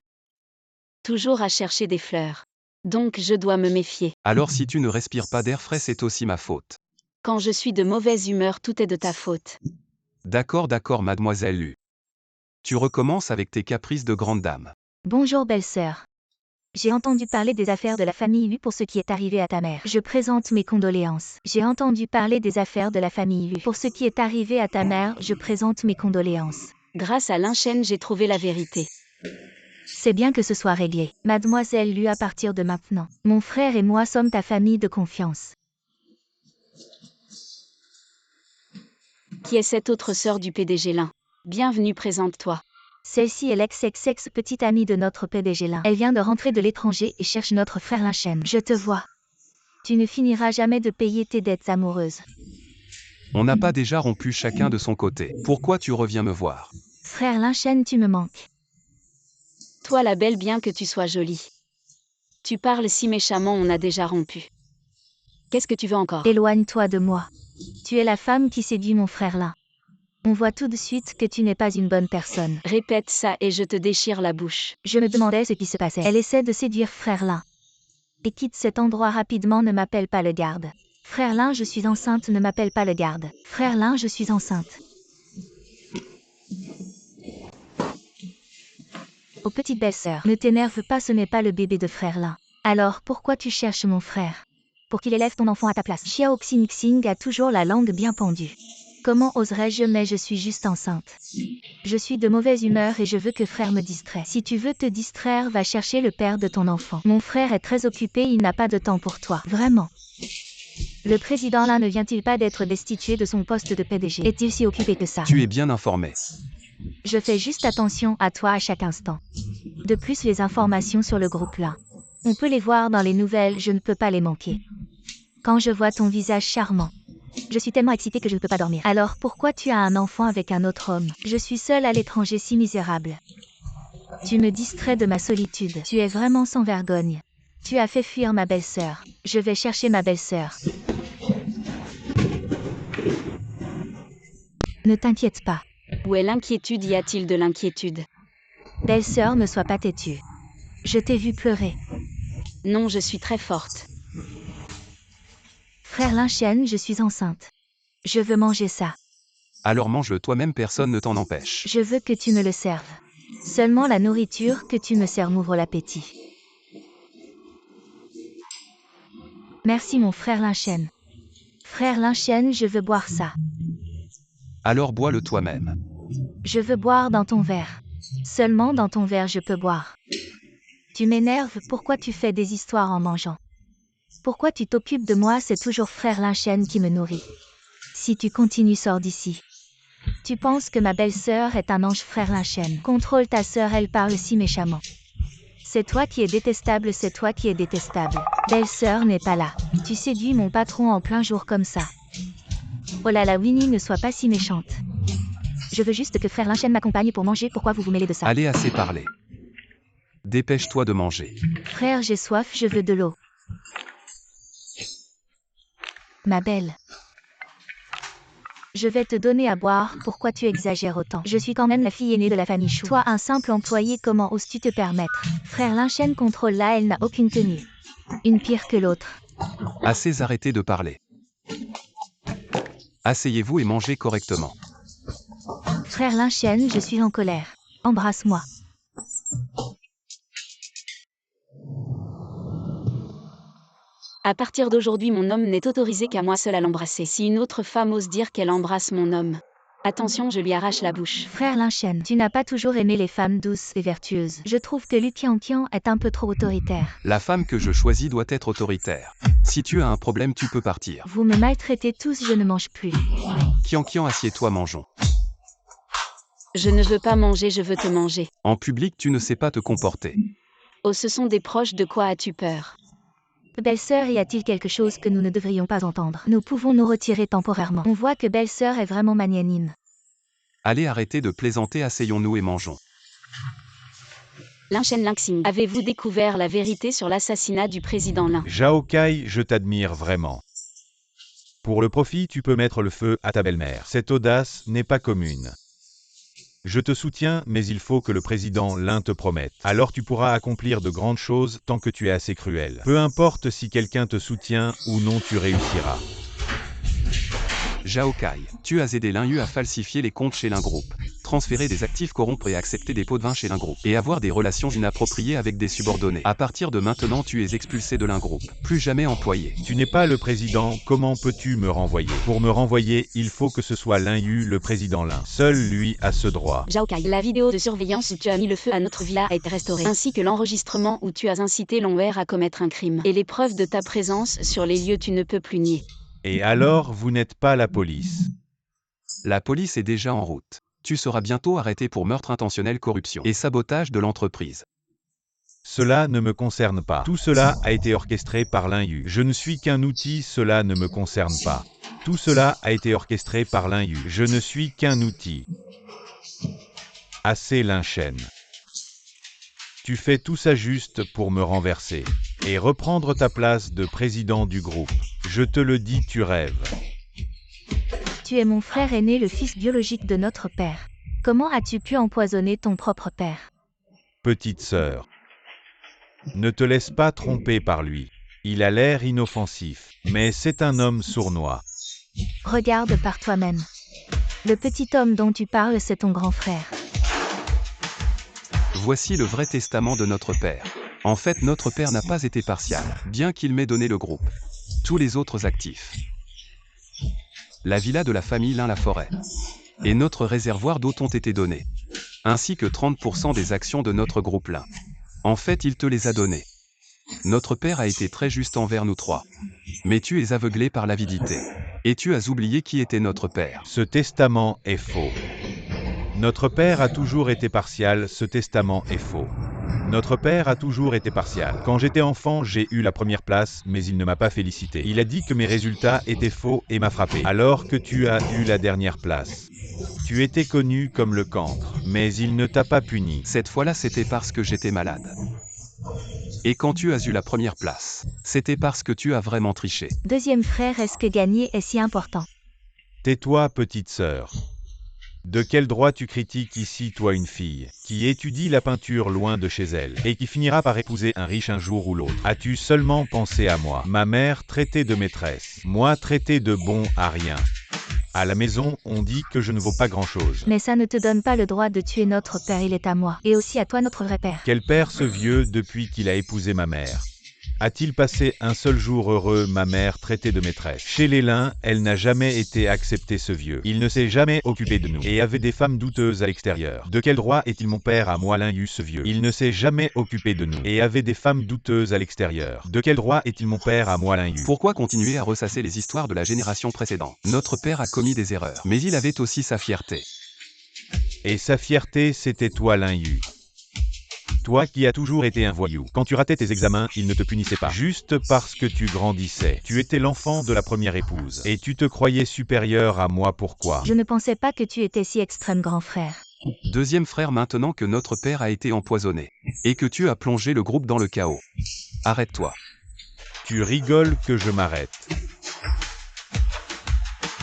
Speaker 1: Toujours à chercher des fleurs. Donc je dois me méfier.
Speaker 2: Alors si tu ne respires pas d'air frais, c'est aussi ma faute.
Speaker 1: Quand je suis de mauvaise humeur, tout est de ta faute.
Speaker 2: D'accord, mademoiselle Lu. Tu recommences avec tes caprices de grande dame.
Speaker 4: Bonjour belle-sœur. J'ai entendu parler des affaires de la famille Lu pour ce qui est arrivé à ta mère. Je présente mes condoléances. J'ai entendu parler des affaires de la famille Lu. Pour ce qui est arrivé à ta mère, je présente mes condoléances.
Speaker 1: Grâce à Linchen, j'ai trouvé la vérité.
Speaker 4: C'est bien que ce soit réglé. Mademoiselle Lu, à partir de maintenant, mon frère et moi sommes ta famille de confiance.
Speaker 1: Qui est cette autre sœur du PDG Lin? Bienvenue, présente-toi.
Speaker 4: Celle-ci est l'ex-ex-ex petite amie de notre PDG Lin. Elle vient de rentrer de l'étranger et cherche notre frère Linchen. Je te vois. Tu ne finiras jamais de payer tes dettes amoureuses.
Speaker 2: On n'a pas déjà rompu chacun de son côté. Pourquoi tu reviens me voir?
Speaker 4: Frère Linchen, tu me manques.
Speaker 1: Toi la belle, bien que tu sois jolie. Tu parles si méchamment, on a déjà rompu. Qu'est-ce que tu veux encore?
Speaker 4: Éloigne-toi de moi. Tu es la femme qui séduit mon frère Lin. On voit tout de suite que tu n'es pas une bonne personne.
Speaker 1: Répète ça et je te déchire la bouche.
Speaker 4: Je me demandais ce qui se passait. Elle essaie de séduire frère Lin. Et quitte cet endroit rapidement, ne m'appelle pas le garde. Frère Lin, je suis enceinte, ne m'appelle pas le garde. Frère Lin, je suis enceinte. Oh petite belle-sœur, ne t'énerve pas, ce n'est pas le bébé de frère Lin. Alors pourquoi tu cherches mon frère? Pour qu'il élève ton enfant à ta place. Xiao Xing a toujours la langue bien pendue. Comment oserais-je, mais je suis juste enceinte. Je suis de mauvaise humeur et je veux que frère me distrait. Si tu veux te distraire, va chercher le père de ton enfant. Mon frère est très occupé, il n'a pas de temps pour toi. Vraiment. Le président Lin ne vient-il pas d'être destitué de son poste de PDG? Est-il si occupé que ça?
Speaker 2: Tu es bien informé.
Speaker 4: Je fais juste attention à toi à chaque instant. De plus, les informations sur le groupe Lin. On peut les voir dans les nouvelles, je ne peux pas les manquer. Quand je vois ton visage charmant, je suis tellement excitée que je ne peux pas dormir. Alors pourquoi tu as un enfant avec un autre homme? Je suis seule à l'étranger, si misérable. Tu me distrais de ma solitude. Tu es vraiment sans vergogne. Tu as fait fuir ma belle-sœur. Je vais chercher ma belle-sœur. Ne t'inquiète pas.
Speaker 1: Où est l'inquiétude? Y a-t-il de l'inquiétude?
Speaker 4: Belle-sœur, ne sois pas têtue. Je t'ai vu pleurer.
Speaker 1: Non, je suis très forte.
Speaker 4: Frère Linchen, je suis enceinte. Je veux manger ça.
Speaker 2: Alors mange-le toi-même, personne ne t'en empêche.
Speaker 4: Je veux que tu me le serves. Seulement la nourriture que tu me sers m'ouvre l'appétit. Merci mon frère Linchen. Frère Linchen, je veux boire ça.
Speaker 2: Alors bois-le toi-même.
Speaker 4: Je veux boire dans ton verre. Seulement dans ton verre je peux boire. Tu m'énerves, pourquoi tu fais des histoires en mangeant? Pourquoi tu t'occupes de moi? C'est toujours frère Linchen qui me nourrit. Si tu continues, sors d'ici. Tu penses que ma belle-sœur est un ange, frère Linchen. Contrôle ta sœur, elle parle si méchamment. C'est toi qui es détestable, c'est toi qui es détestable. Belle-sœur n'est pas là. Tu séduis mon patron en plein jour comme ça. Oh là là, Winnie, ne sois pas si méchante. Je veux juste que frère Linchen m'accompagne pour manger, pourquoi vous vous mêlez de ça?
Speaker 2: Allez, assez parlé. Dépêche-toi de manger.
Speaker 4: Frère, j'ai soif, je veux de l'eau. Ma belle. Je vais te donner à boire, pourquoi tu exagères autant? Je suis quand même la fille aînée de la famille Chou. Toi, un simple employé, comment oses-tu te permettre? Frère Linchen contrôle là, elle n'a aucune tenue. Une pire que l'autre.
Speaker 2: Assez, arrêtez de parler. Asseyez-vous et mangez correctement.
Speaker 4: Frère Linchen, je suis en colère. Embrasse-moi.
Speaker 1: À partir d'aujourd'hui, mon homme n'est autorisé qu'à moi seule à l'embrasser. Si une autre femme ose dire qu'elle embrasse mon homme, attention, je lui arrache la bouche.
Speaker 4: Frère Linchen, tu n'as pas toujours aimé les femmes douces et vertueuses. Je trouve que Lu Qianqian est un peu trop autoritaire.
Speaker 2: La femme que je choisis doit être autoritaire. Si tu as un problème, tu peux partir.
Speaker 4: Vous me maltraitez tous, je ne mange plus.
Speaker 2: Qianqian, assieds-toi, mangeons.
Speaker 1: Je ne veux pas manger, je veux te manger.
Speaker 2: En public, tu ne sais pas te comporter.
Speaker 1: Oh, ce sont des proches, de quoi as-tu peur?
Speaker 4: Belle-sœur, y a-t-il quelque chose que nous ne devrions pas entendre? Nous pouvons nous retirer temporairement. On voit que belle-sœur est vraiment magnanime.
Speaker 2: Allez, arrêtez de plaisanter, asseyons-nous et mangeons.
Speaker 1: Lin Shen Lingxing, avez-vous découvert la vérité sur l'assassinat du président Lin?
Speaker 3: Zhao Kai, je t'admire vraiment. Pour le profit, tu peux mettre le feu à ta belle-mère. Cette audace n'est pas commune. Je te soutiens, mais il faut que le président Lin te promette. Alors tu pourras accomplir de grandes choses tant que tu es assez cruel. Peu importe si quelqu'un te soutient ou non, tu réussiras.
Speaker 2: Zhao Kai, tu as aidé Lin Yu à falsifier les comptes chez Lin Group, transférer des actifs, corrompre et accepter des pots de vin chez Lin Group, et avoir des relations inappropriées avec des subordonnés. À partir de maintenant, tu es expulsé de Lin Group, plus jamais employé.
Speaker 3: Tu n'es pas le président, comment peux-tu me renvoyer? Pour me renvoyer, il faut que ce soit Lin Yu, le président Lin. Seul lui a ce droit.
Speaker 1: Zhao Kai, la vidéo de surveillance où tu as mis le feu à notre villa a été restaurée, ainsi que l'enregistrement où tu as incité Long Wei à commettre un crime. Et les preuves de ta présence sur les lieux, tu ne peux plus nier.
Speaker 3: Et alors, vous n'êtes pas la police?
Speaker 2: La police est déjà en route. Tu seras bientôt arrêté pour meurtre intentionnel, corruption et sabotage de l'entreprise.
Speaker 3: Cela ne me concerne pas. Tout cela a été orchestré par Lin Yu. Je ne suis qu'un outil, cela ne me concerne pas. Tout cela a été orchestré par Lin Yu. Je ne suis qu'un outil. Assez Lin Shen. Tu fais tout ça juste pour me renverser et reprendre ta place de président du groupe. Je te le dis, tu rêves.
Speaker 4: Tu es mon frère aîné, le fils biologique de notre père. Comment as-tu pu empoisonner ton propre père?
Speaker 3: Petite sœur, ne te laisse pas tromper par lui. Il a l'air inoffensif, mais c'est un homme sournois.
Speaker 4: Regarde par toi-même. Le petit homme dont tu parles, c'est ton grand frère.
Speaker 2: Voici le vrai testament de notre père. En fait, notre père n'a pas été partial, bien qu'il m'ait donné le groupe. Tous les autres actifs. La villa de la famille Lin la forêt. Et notre réservoir d'eau t'ont été donnés. Ainsi que 30% des actions de notre groupe Lin. En fait, il te les a donnés. Notre père a été très juste envers nous trois. Mais tu es aveuglé par l'avidité. Et tu as oublié qui était notre père.
Speaker 3: Ce testament est faux. Notre père a toujours été partial, ce testament est faux. Notre père a toujours été partial. Quand j'étais enfant, j'ai eu la première place, mais il ne m'a pas félicité. Il a dit que mes résultats étaient faux et m'a frappé. Alors que tu as eu la dernière place. Tu étais connu comme le cancre, mais il ne t'a pas puni.
Speaker 2: Cette fois-là, c'était parce que j'étais malade. Et quand tu as eu la première place, c'était parce que tu as vraiment triché.
Speaker 4: Deuxième frère, est-ce que gagner est si important?
Speaker 3: Tais-toi, petite sœur. De quel droit tu critiques ici, toi, une fille, qui étudie la peinture loin de chez elle, et qui finira par épouser un riche un jour ou l'autre? As-tu seulement pensé à moi? Ma mère traitée de maîtresse, moi traité de bon à rien. À la maison, on dit que je ne vaux pas grand-chose.
Speaker 4: Mais ça ne te donne pas le droit de tuer notre père, il est à moi. Et aussi à toi, notre vrai père.
Speaker 3: Quel père ce vieux depuis qu'il a épousé ma mère? A-t-il passé un seul jour heureux, ma mère traitée de maîtresse? Chez les Lin, elle n'a jamais été acceptée, ce vieux. Il ne s'est jamais occupé de nous et avait des femmes douteuses à l'extérieur. De quel droit est-il mon père à moi, Lin Yu, ce vieux? Il ne s'est jamais occupé de nous et avait des femmes douteuses à l'extérieur. De quel droit est-il mon père à moi, Lin Yu?
Speaker 2: Pourquoi continuer à ressasser les histoires de la génération précédente? Notre père a commis des erreurs, mais il avait aussi sa fierté.
Speaker 3: Et sa fierté, c'était toi, Lin Yu. Toi qui as toujours été un voyou. Quand tu ratais tes examens, il ne te punissait pas. Juste parce que tu grandissais. Tu étais l'enfant de la première épouse. Et tu te croyais supérieur à moi, pourquoi?
Speaker 4: Je ne pensais pas que tu étais si extrême, grand frère.
Speaker 2: Deuxième frère, maintenant que notre père a été empoisonné. Et que tu as plongé le groupe dans le chaos. Arrête-toi.
Speaker 3: Tu rigoles que je m'arrête.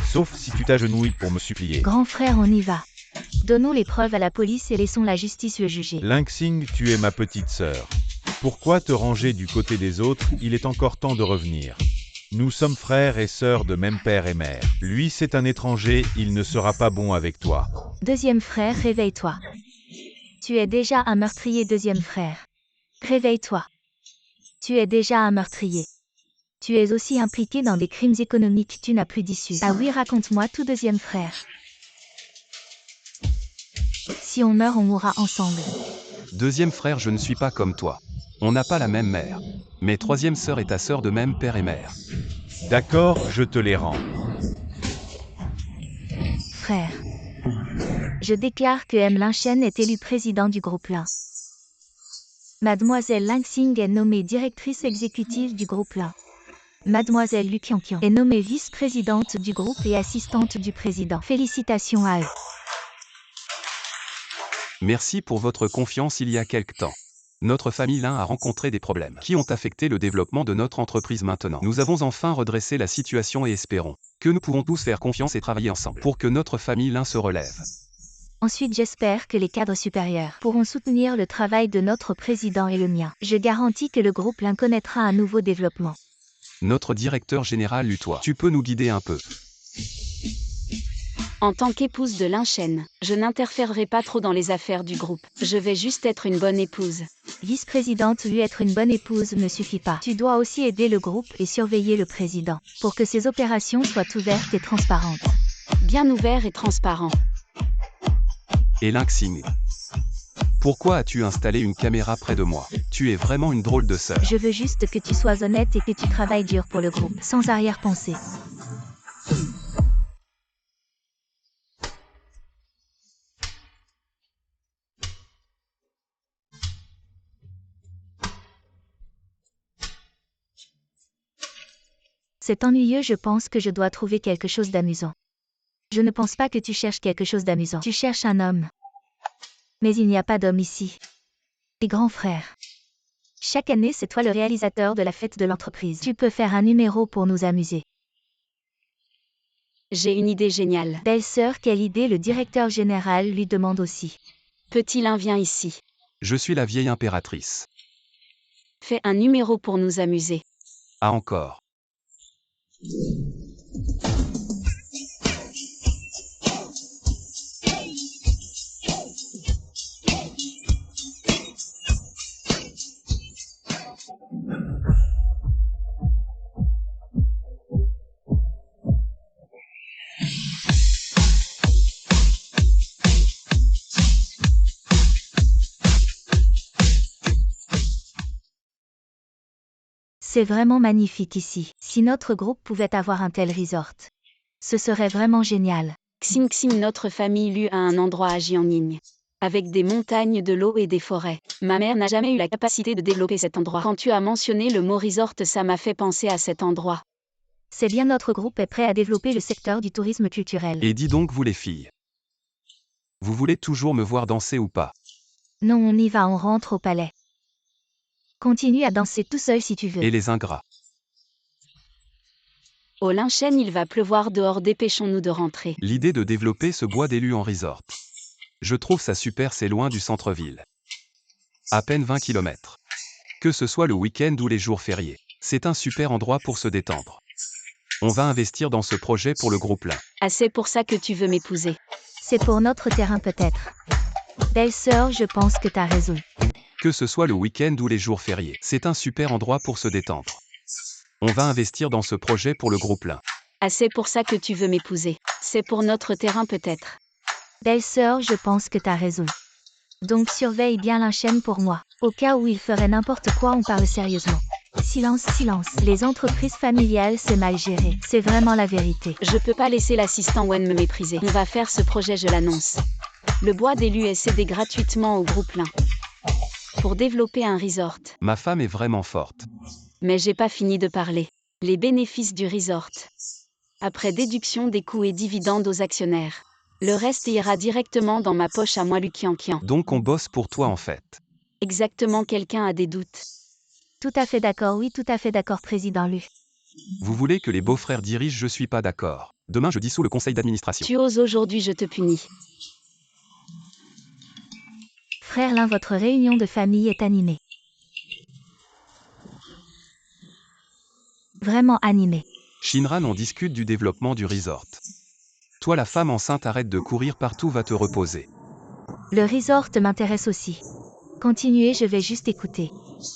Speaker 3: Sauf si tu t'agenouilles pour me supplier.
Speaker 4: Grand frère, on y va. Donnons les preuves à la police et laissons la justice le juger.
Speaker 3: Lingxing, tu es ma petite sœur. Pourquoi te ranger du côté des autres? Il est encore temps de revenir. Nous sommes frères et sœurs de même père et mère. Lui, c'est un étranger, il ne sera pas bon avec toi.
Speaker 4: Deuxième frère, réveille-toi. Tu es déjà un meurtrier, deuxième frère. Réveille-toi. Tu es déjà un meurtrier. Tu es aussi impliqué dans des crimes économiques, tu n'as plus d'issue. Ah oui, raconte-moi tout, deuxième frère. Si on meurt, on mourra ensemble.
Speaker 2: Deuxième frère, je ne suis pas comme toi. On n'a pas la même mère. Mais troisième sœur est ta sœur de même père et mère.
Speaker 3: D'accord, je te les rends.
Speaker 4: Frère. Je déclare que M. Lin Shen est élu président du groupe Lin. Mademoiselle Langsing est nommée directrice exécutive du groupe Lin. Mademoiselle Lu Qianqian est nommée vice-présidente du groupe et assistante du président. Félicitations à eux.
Speaker 2: Merci pour votre confiance il y a quelque temps. Notre famille Lin a rencontré des problèmes qui ont affecté le développement de notre entreprise maintenant. Nous avons enfin redressé la situation et espérons que nous pourrons tous faire confiance et travailler ensemble pour que notre famille Lin se relève.
Speaker 4: Ensuite, j'espère que les cadres supérieurs pourront soutenir le travail de notre président et le mien. Je garantis que le groupe Lin connaîtra un nouveau développement.
Speaker 2: Notre directeur général Lutois, tu peux nous guider un peu?
Speaker 1: En tant qu'épouse de Lin Chen, je n'interférerai pas trop dans les affaires du groupe. Je vais juste être une bonne épouse.
Speaker 4: Vice-présidente, lui être une bonne épouse ne suffit pas. Tu dois aussi aider le groupe et surveiller le président, pour que ses opérations soient ouvertes et transparentes.
Speaker 1: Bien ouvert et transparent.
Speaker 2: Et Langsing, pourquoi as-tu installé une caméra près de moi? Tu es vraiment une drôle de sœur.
Speaker 4: Je veux juste que tu sois honnête et que tu travailles dur pour le groupe, sans arrière-pensée. C'est ennuyeux, je pense que je dois trouver quelque chose d'amusant. Je ne pense pas que tu cherches quelque chose d'amusant. Tu cherches un homme. Mais il n'y a pas d'homme ici. Les grands frères. Chaque année, c'est toi le réalisateur de la fête de l'entreprise. Tu peux faire un numéro pour nous amuser.
Speaker 1: J'ai une idée géniale.
Speaker 4: Belle-sœur, quelle idée, le directeur général lui demande aussi.
Speaker 1: Petit Lin, viens ici.
Speaker 2: Je suis la vieille impératrice.
Speaker 1: Fais un numéro pour nous amuser.
Speaker 2: Ah encore.
Speaker 4: C'est vraiment magnifique ici. Si notre groupe pouvait avoir un tel resort, ce serait vraiment génial.
Speaker 1: Xing Xing, notre famille Lu a un endroit à Jiangning. Avec des montagnes, de l'eau et des forêts. Ma mère n'a jamais eu la capacité de développer cet endroit. Quand tu as mentionné le mot resort, ça m'a fait penser à cet endroit.
Speaker 4: C'est bien, notre groupe est prêt à développer le secteur du tourisme culturel.
Speaker 2: Et dis donc vous les filles. Vous voulez toujours me voir danser ou pas?
Speaker 4: Non, on y va, on rentre au palais. Continue à danser tout seul si tu veux.
Speaker 2: Et les ingrats.
Speaker 1: Au Lin Chen, il va pleuvoir dehors, dépêchons-nous de rentrer.
Speaker 2: L'idée de développer ce bois d'élu en resort. Je trouve ça super, c'est loin du centre-ville. À peine 20 km. Que ce soit le week-end ou les jours fériés. C'est un super endroit pour se détendre. On va investir dans ce projet pour le groupe Lin.
Speaker 1: Ah, c'est pour ça que tu veux m'épouser.
Speaker 4: C'est pour notre terrain peut-être. Belle-sœur, je pense que t'as raison.
Speaker 2: Que ce soit le week-end ou les jours fériés. C'est un super endroit pour se détendre. On va investir dans ce projet pour le groupe Lin.
Speaker 1: Ah, c'est pour ça que tu veux m'épouser. C'est pour notre terrain peut-être.
Speaker 4: Belle-sœur, je pense que t'as raison. Donc surveille bien Lin Chen pour moi. Au cas où il ferait n'importe quoi, on parle sérieusement. Silence, silence. Les entreprises familiales, c'est mal géré. C'est vraiment la vérité.
Speaker 1: Je peux pas laisser l'assistant Wen me mépriser. On va faire ce projet, je l'annonce. Le bois d'élu est cédé gratuitement au groupe Lin. Pour développer un resort.
Speaker 2: Ma femme est vraiment forte.
Speaker 1: Mais j'ai pas fini de parler. Les bénéfices du resort. Après déduction des coûts et dividendes aux actionnaires. Le reste ira directement dans ma poche à moi, Lu Qianqian.
Speaker 2: Donc on bosse pour toi en fait.
Speaker 1: Exactement, quelqu'un a des doutes.
Speaker 4: Tout à fait d'accord, oui, tout à fait d'accord, président Lu.
Speaker 2: Vous voulez que les beaux-frères dirigent, je suis pas d'accord. Demain je dissous le conseil d'administration.
Speaker 1: Tu oses aujourd'hui, je te punis.
Speaker 4: Frère Lin, votre réunion de famille est animée. Vraiment animée.
Speaker 2: Shinran, on discute du développement du resort. Toi la femme enceinte, arrête de courir partout, va te reposer.
Speaker 4: Le resort m'intéresse aussi. Continuez, je vais juste écouter.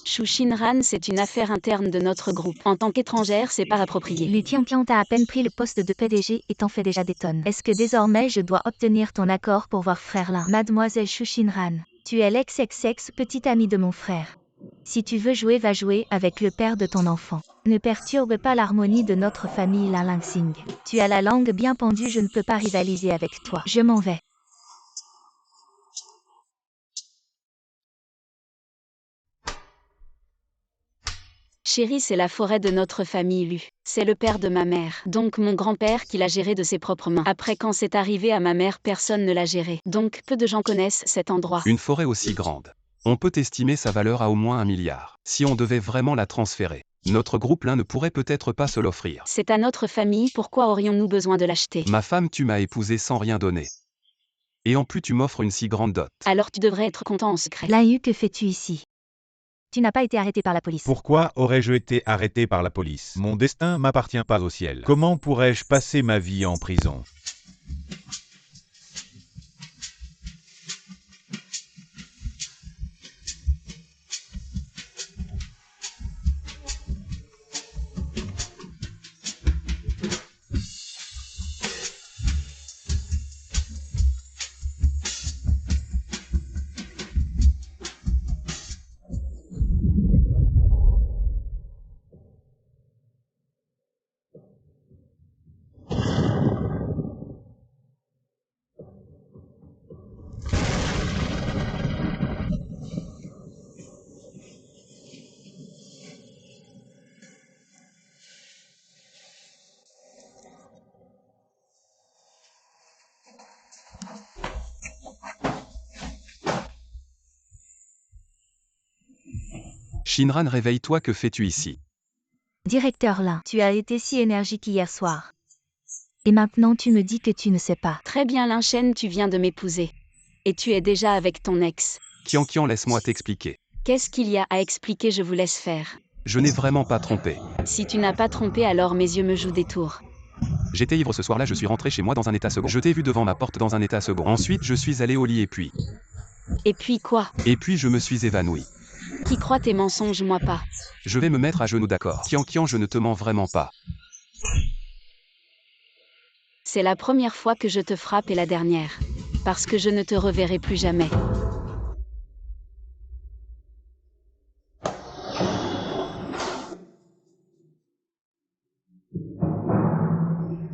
Speaker 1: Shu Shinran, c'est une affaire interne de notre groupe. En tant qu'étrangère, c'est pas approprié.
Speaker 4: Lu Qianqian, t'as à peine pris le poste de PDG et t'en fais déjà des tonnes. Est-ce que désormais je dois obtenir ton accord pour voir frère Lin? Mademoiselle Shu Shinran, tu es l'ex-ex-ex petite amie de mon frère. Si tu veux jouer, va jouer avec le père de ton enfant. Ne perturbe pas l'harmonie de notre famille Lin Langsing. Tu as la langue bien pendue, je ne peux pas rivaliser avec toi. Je m'en vais.
Speaker 1: Chérie, c'est la forêt de notre famille Lu. C'est le père de ma mère. Donc mon grand-père qui l'a géré de ses propres mains. Après quand c'est arrivé à ma mère, personne ne l'a géré. Donc peu de gens connaissent cet endroit.
Speaker 2: Une forêt aussi grande. On peut estimer sa valeur à au moins 1 milliard. Si on devait vraiment la transférer, notre groupe l'un ne pourrait peut-être pas se l'offrir.
Speaker 1: C'est à notre famille, pourquoi aurions-nous besoin de l'acheter?
Speaker 2: Ma femme, tu m'as épousée sans rien donner. Et en plus tu m'offres une si grande dot.
Speaker 1: Alors tu devrais être content en secret.
Speaker 4: Lin que fais-tu ici? Tu n'as pas été arrêté par la police.
Speaker 3: Pourquoi aurais-je été arrêté par la police? Mon destin m'appartient pas au ciel. Comment pourrais-je passer ma vie en prison?
Speaker 2: Shinran, réveille-toi, que fais-tu ici?
Speaker 4: Directeur Lin, tu as été si énergique hier soir. Et maintenant tu me dis que tu ne sais pas.
Speaker 1: Très bien Lin Shen, tu viens de m'épouser. Et tu es déjà avec ton ex.
Speaker 2: Qian, laisse-moi t'expliquer.
Speaker 1: Qu'est-ce qu'il y a à expliquer? Je vous laisse faire.
Speaker 2: Je n'ai vraiment pas trompé.
Speaker 1: Si tu n'as pas trompé, alors mes yeux me jouent des tours.
Speaker 2: J'étais ivre ce soir-là, je suis rentré chez moi dans un état second. Je t'ai vu devant ma porte dans un état second. Ensuite, je suis allé au lit et puis
Speaker 1: quoi?
Speaker 2: Et puis je me suis évanoui.
Speaker 1: Qui croit tes mensonges, moi pas.
Speaker 2: Je vais me mettre à genoux, d'accord? Qian, je ne te mens vraiment pas.
Speaker 1: C'est la première fois que je te frappe et la dernière. Parce que je ne te reverrai plus jamais.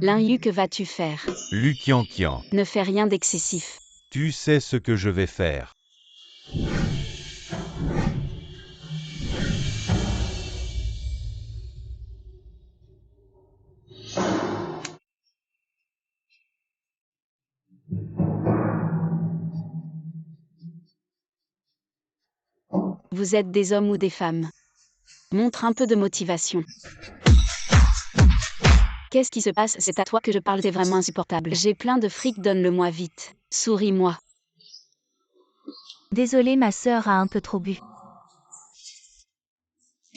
Speaker 1: Lin Yu, que vas-tu faire?
Speaker 3: Lu Qian,
Speaker 1: Ne fais rien d'excessif.
Speaker 3: tu sais ce que je vais faire.
Speaker 1: Vous êtes des hommes ou des femmes? Montre un peu de motivation. Qu'est-ce qui se passe? C'est à toi que je parle, t'es vraiment insupportable. J'ai plein de fric, donne-le-moi vite. Souris-moi.
Speaker 4: Désolée, ma sœur a un peu trop bu.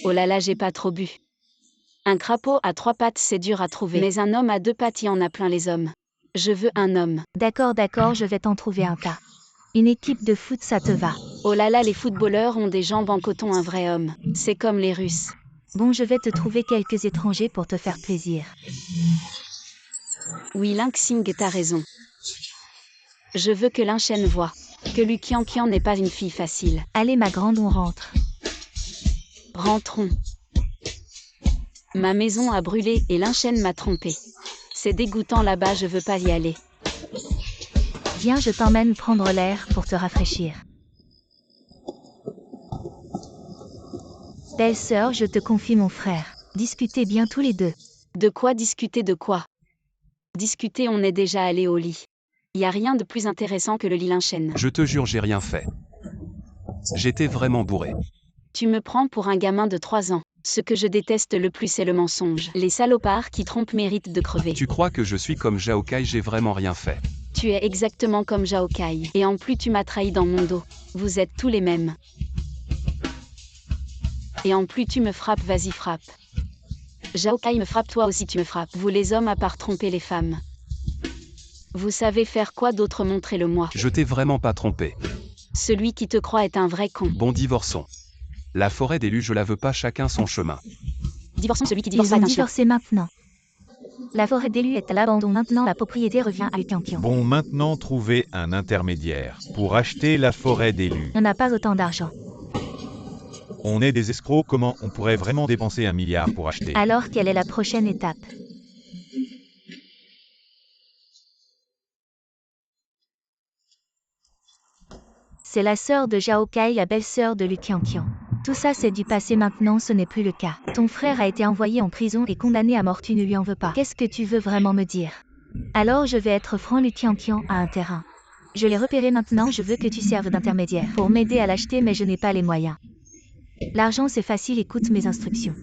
Speaker 1: Oh là là, j'ai pas trop bu. Un crapaud à 3 pattes, c'est dur à trouver. Mais un homme à 2 pattes, il y en a plein les hommes. Je veux un homme.
Speaker 4: D'accord, je vais t'en trouver un tas. Une équipe de foot, ça te va?
Speaker 1: Oh là là, les footballeurs ont des jambes en coton, un vrai homme. C'est comme les Russes.
Speaker 4: Bon, je vais te trouver quelques étrangers pour te faire plaisir.
Speaker 1: Oui, Lin Xing, t'as raison. Je veux que Lin Shen voie que Lu Qian n'est pas une fille facile.
Speaker 4: Allez ma grande, on rentre.
Speaker 1: Rentrons. Ma maison a brûlé et Lin Shen m'a trompé. C'est dégoûtant là-bas, je veux pas y aller.
Speaker 4: Viens, je t'emmène prendre l'air pour te rafraîchir. Belle sœur, je te confie mon frère. Discutez bien tous les deux.
Speaker 1: De quoi discuter, de quoi? Discuter, on est déjà allé au lit. Y a rien de plus intéressant que le lit Lin Shen.
Speaker 2: Je te jure, j'ai rien fait. J'étais vraiment bourré.
Speaker 1: Tu me prends pour un gamin de 3 ans. Ce que je déteste le plus, c'est le mensonge. Les salopards qui trompent méritent de crever.
Speaker 2: Tu crois que je suis comme Zhao Kai? J'ai vraiment rien fait.
Speaker 1: Tu es exactement comme Zhao Kai. Et en plus, tu m'as trahi dans mon dos. Vous êtes tous les mêmes. Et en plus, tu me frappes, vas-y, frappe. Zhao Kai me frappe, toi aussi tu me frappes. Vous les hommes, à part tromper les femmes. Vous savez faire quoi d'autre? Montrez-le-moi.
Speaker 2: Je t'ai vraiment pas trompé.
Speaker 1: Celui qui te croit est un vrai con.
Speaker 2: Bon, divorçons. La forêt d'élus, je la veux pas, chacun son chemin.
Speaker 1: Divorçons, celui qui divorce
Speaker 4: Ils
Speaker 1: pas
Speaker 4: ont
Speaker 1: est un chien.
Speaker 4: divorcé maintenant. La forêt d'élus est à l'abandon maintenant, la propriété revient à Lu Qian.
Speaker 3: Bon, maintenant trouver un intermédiaire pour acheter la forêt d'élus.
Speaker 4: On n'a pas autant d'argent.
Speaker 3: On est des escrocs, comment on pourrait vraiment dépenser 1 milliard pour acheter?
Speaker 4: Alors quelle est la prochaine étape? C'est la sœur de Zhao Kai, la belle-sœur de Lu Qian. Tout ça c'est du passé maintenant, ce n'est plus le cas. Ton frère a été envoyé en prison et condamné à mort, tu ne lui en veux pas. Qu'est-ce que tu veux vraiment me dire? Alors je vais être franc, Lu Qianqian a un terrain. Je l'ai repéré maintenant, je veux que tu serves d'intermédiaire pour m'aider à l'acheter, mais je n'ai pas les moyens. L'argent c'est facile, écoute mes instructions.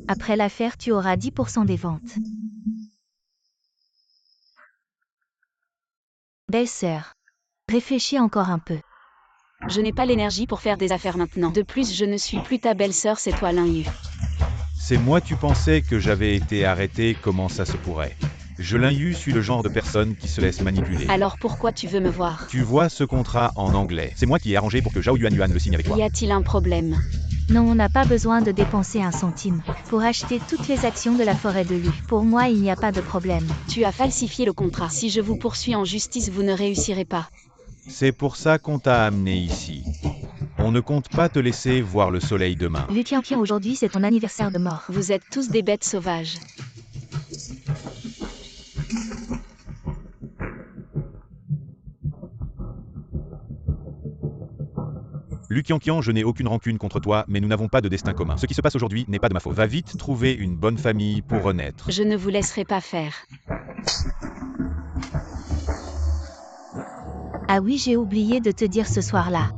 Speaker 4: Après l'affaire, tu auras 10% des ventes. Belle-sœur, réfléchis encore un peu.
Speaker 1: Je n'ai pas l'énergie pour faire des affaires maintenant. De plus, je ne suis plus ta belle-sœur, c'est toi Lin Yu.
Speaker 3: C'est moi, tu pensais que j'avais été arrêté, comment ça se pourrait? Je Lin Yu suis le genre de personne qui se laisse manipuler.
Speaker 1: Alors pourquoi tu veux me voir?
Speaker 3: Tu vois ce contrat en anglais. C'est moi qui ai arrangé pour que Zhao Yuanyuan le signe avec toi.
Speaker 1: Y a-t-il un problème?
Speaker 4: Non, on n'a pas besoin de dépenser un centime pour acheter toutes les actions de la forêt de Lu. Pour moi, il n'y a pas de problème.
Speaker 1: Tu as falsifié le contrat. Si je vous poursuis en justice, vous ne réussirez pas.
Speaker 3: C'est pour ça qu'on t'a amené ici. On ne compte pas te laisser voir le soleil demain.
Speaker 4: Lu Qianqian, aujourd'hui c'est ton anniversaire de mort.
Speaker 1: Vous êtes tous des bêtes sauvages.
Speaker 3: Lu Qianqian, je n'ai aucune rancune contre toi, mais nous n'avons pas de destin commun. Ce qui se passe aujourd'hui n'est pas de ma faute. Va vite trouver une bonne famille pour renaître.
Speaker 1: Je ne vous laisserai pas faire.
Speaker 4: Ah oui, j'ai oublié de te dire ce soir-là.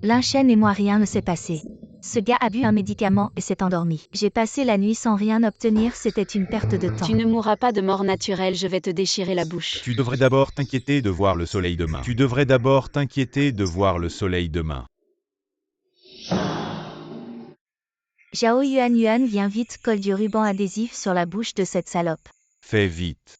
Speaker 4: Lin Shen et moi, rien ne s'est passé. Ce gars a bu un médicament et s'est endormi. J'ai passé la nuit sans rien obtenir, c'était une perte de temps.
Speaker 1: Tu ne mourras pas de mort naturelle, je vais te déchirer la bouche.
Speaker 3: Tu devrais d'abord t'inquiéter de voir le soleil demain. Tu devrais d'abord t'inquiéter de voir le soleil demain.
Speaker 4: Zhao Yuanyuan, viens vite, colle du ruban adhésif sur la bouche de cette salope.
Speaker 3: Fais vite.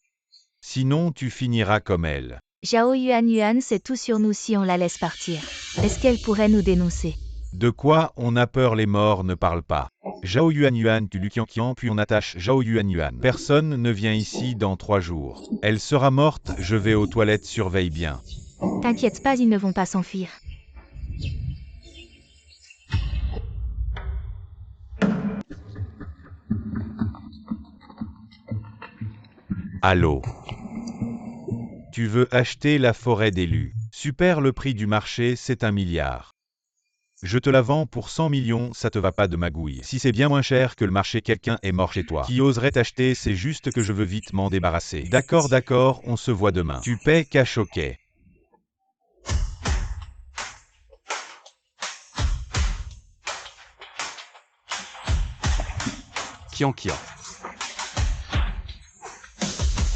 Speaker 3: Sinon tu finiras comme elle.
Speaker 4: Zhao Yuanyuan sait tout sur nous si on la laisse partir. Est-ce qu'elle pourrait nous dénoncer?
Speaker 3: De quoi on a peur, les morts ne parlent pas. Zhao Yuanyuan tue Lu Qianqian puis on attache Zhao Yuanyuan. Personne ne vient ici dans 3 jours. Elle sera morte, je vais aux toilettes, surveille bien.
Speaker 4: T'inquiète pas, ils ne vont pas s'enfuir.
Speaker 3: Allô? Tu veux acheter la forêt d'élus? Super, le prix du marché c'est 1 milliard. Je te la vends pour 100 millions, ça te va pas de magouille. Si c'est bien moins cher que le marché, quelqu'un est mort chez toi. Qui oserait t'acheter? C'est juste que je veux vite m'en débarrasser. D'accord, d'accord, on se voit demain. Tu paies cash, ok.
Speaker 2: Qianqian.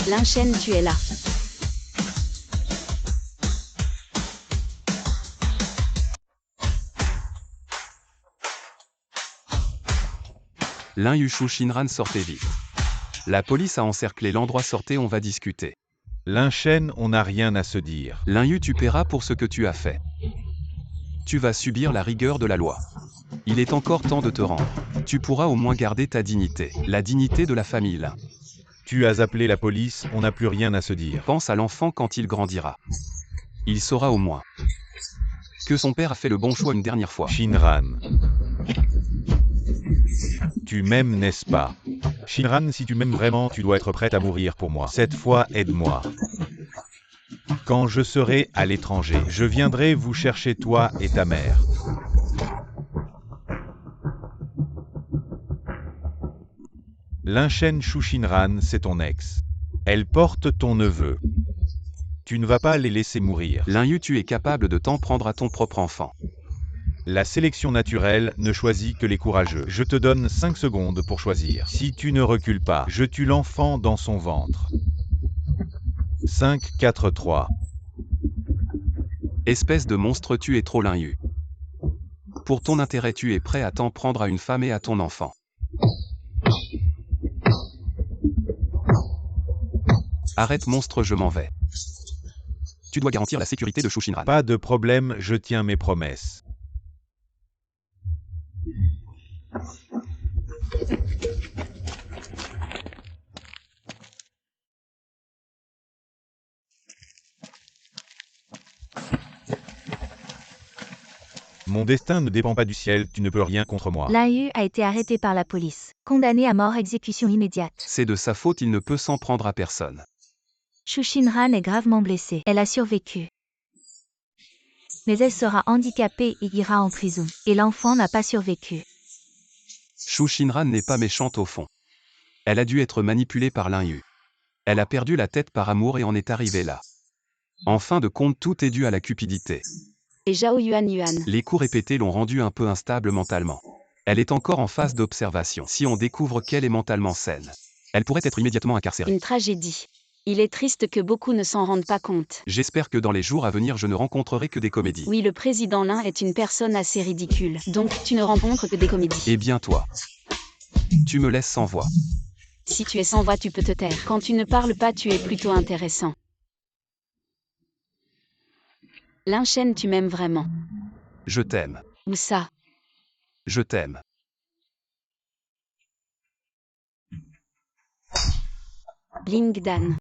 Speaker 1: Lin Shen, tu es là.
Speaker 2: Lin Yu Shu Shinran, sortez vite. La police a encerclé l'endroit, sortez, on va discuter.
Speaker 3: Lin Shen, on n'a rien à se dire.
Speaker 2: Lin Yu, tu paieras pour ce que tu as fait. Tu vas subir la rigueur de la loi. Il est encore temps de te rendre. Tu pourras au moins garder ta dignité, la dignité de la famille Lin.
Speaker 3: Tu as appelé la police, on n'a plus rien à se dire.
Speaker 2: Pense à l'enfant quand il grandira. Il saura au moins que son père a fait le bon choix une dernière fois.
Speaker 3: Shinran. Tu m'aimes, n'est-ce pas? Shinran, si tu m'aimes vraiment, tu dois être prête à mourir pour moi. Cette fois, aide-moi. Quand je serai à l'étranger, je viendrai vous chercher, toi et ta mère. Lin Shen Shu Shinran, c'est ton ex. Elle porte ton neveu. Tu ne vas pas les laisser mourir.
Speaker 2: Lin Yu, tu es capable de t'en prendre à ton propre enfant.
Speaker 3: La sélection naturelle ne choisit que les courageux. Je te donne 5 secondes pour choisir. Si tu ne recules pas, je tue l'enfant dans son ventre. 5, 4, 3.
Speaker 2: Espèce de monstre, tu es trop Lin Yu. Pour ton intérêt, tu es prêt à t'en prendre à une femme et à ton enfant. Arrête, monstre, je m'en vais. Tu dois garantir la sécurité de Shu Shinran.
Speaker 3: Pas de problème, je tiens mes promesses. Mon destin ne dépend pas du ciel, tu ne peux rien contre moi.
Speaker 4: Lin Yu a été arrêté par la police. Condamné à mort, exécution immédiate.
Speaker 2: C'est de sa faute, il ne peut s'en prendre à personne.
Speaker 4: Shu Shinran est gravement blessée. Elle a survécu. Mais elle sera handicapée et ira en prison. Et l'enfant n'a pas survécu.
Speaker 2: Shu Shinran n'est pas méchante au fond. Elle a dû être manipulée par l'Inyu. Elle a perdu la tête par amour et en est arrivée là. En fin de compte, tout est dû à la cupidité.
Speaker 1: Et Zhao Yuan.
Speaker 2: Les coups répétés l'ont rendue un peu instable mentalement. Elle est encore en phase d'observation. Si on découvre qu'elle est mentalement saine, elle pourrait être immédiatement incarcérée.
Speaker 1: Une tragédie. Il est triste que beaucoup ne s'en rendent pas compte.
Speaker 2: J'espère que dans les jours à venir je ne rencontrerai que des comédies.
Speaker 1: Oui, le président Lin est une personne assez ridicule. Donc, tu ne rencontres que des comédies.
Speaker 2: Eh bien toi, tu me laisses sans voix.
Speaker 1: Si tu es sans voix, tu peux te taire. Quand tu ne parles pas, tu es plutôt intéressant. Lin Shen, tu m'aimes vraiment.
Speaker 2: Je t'aime.
Speaker 1: Où ça?
Speaker 2: Je t'aime.
Speaker 1: Lingdan.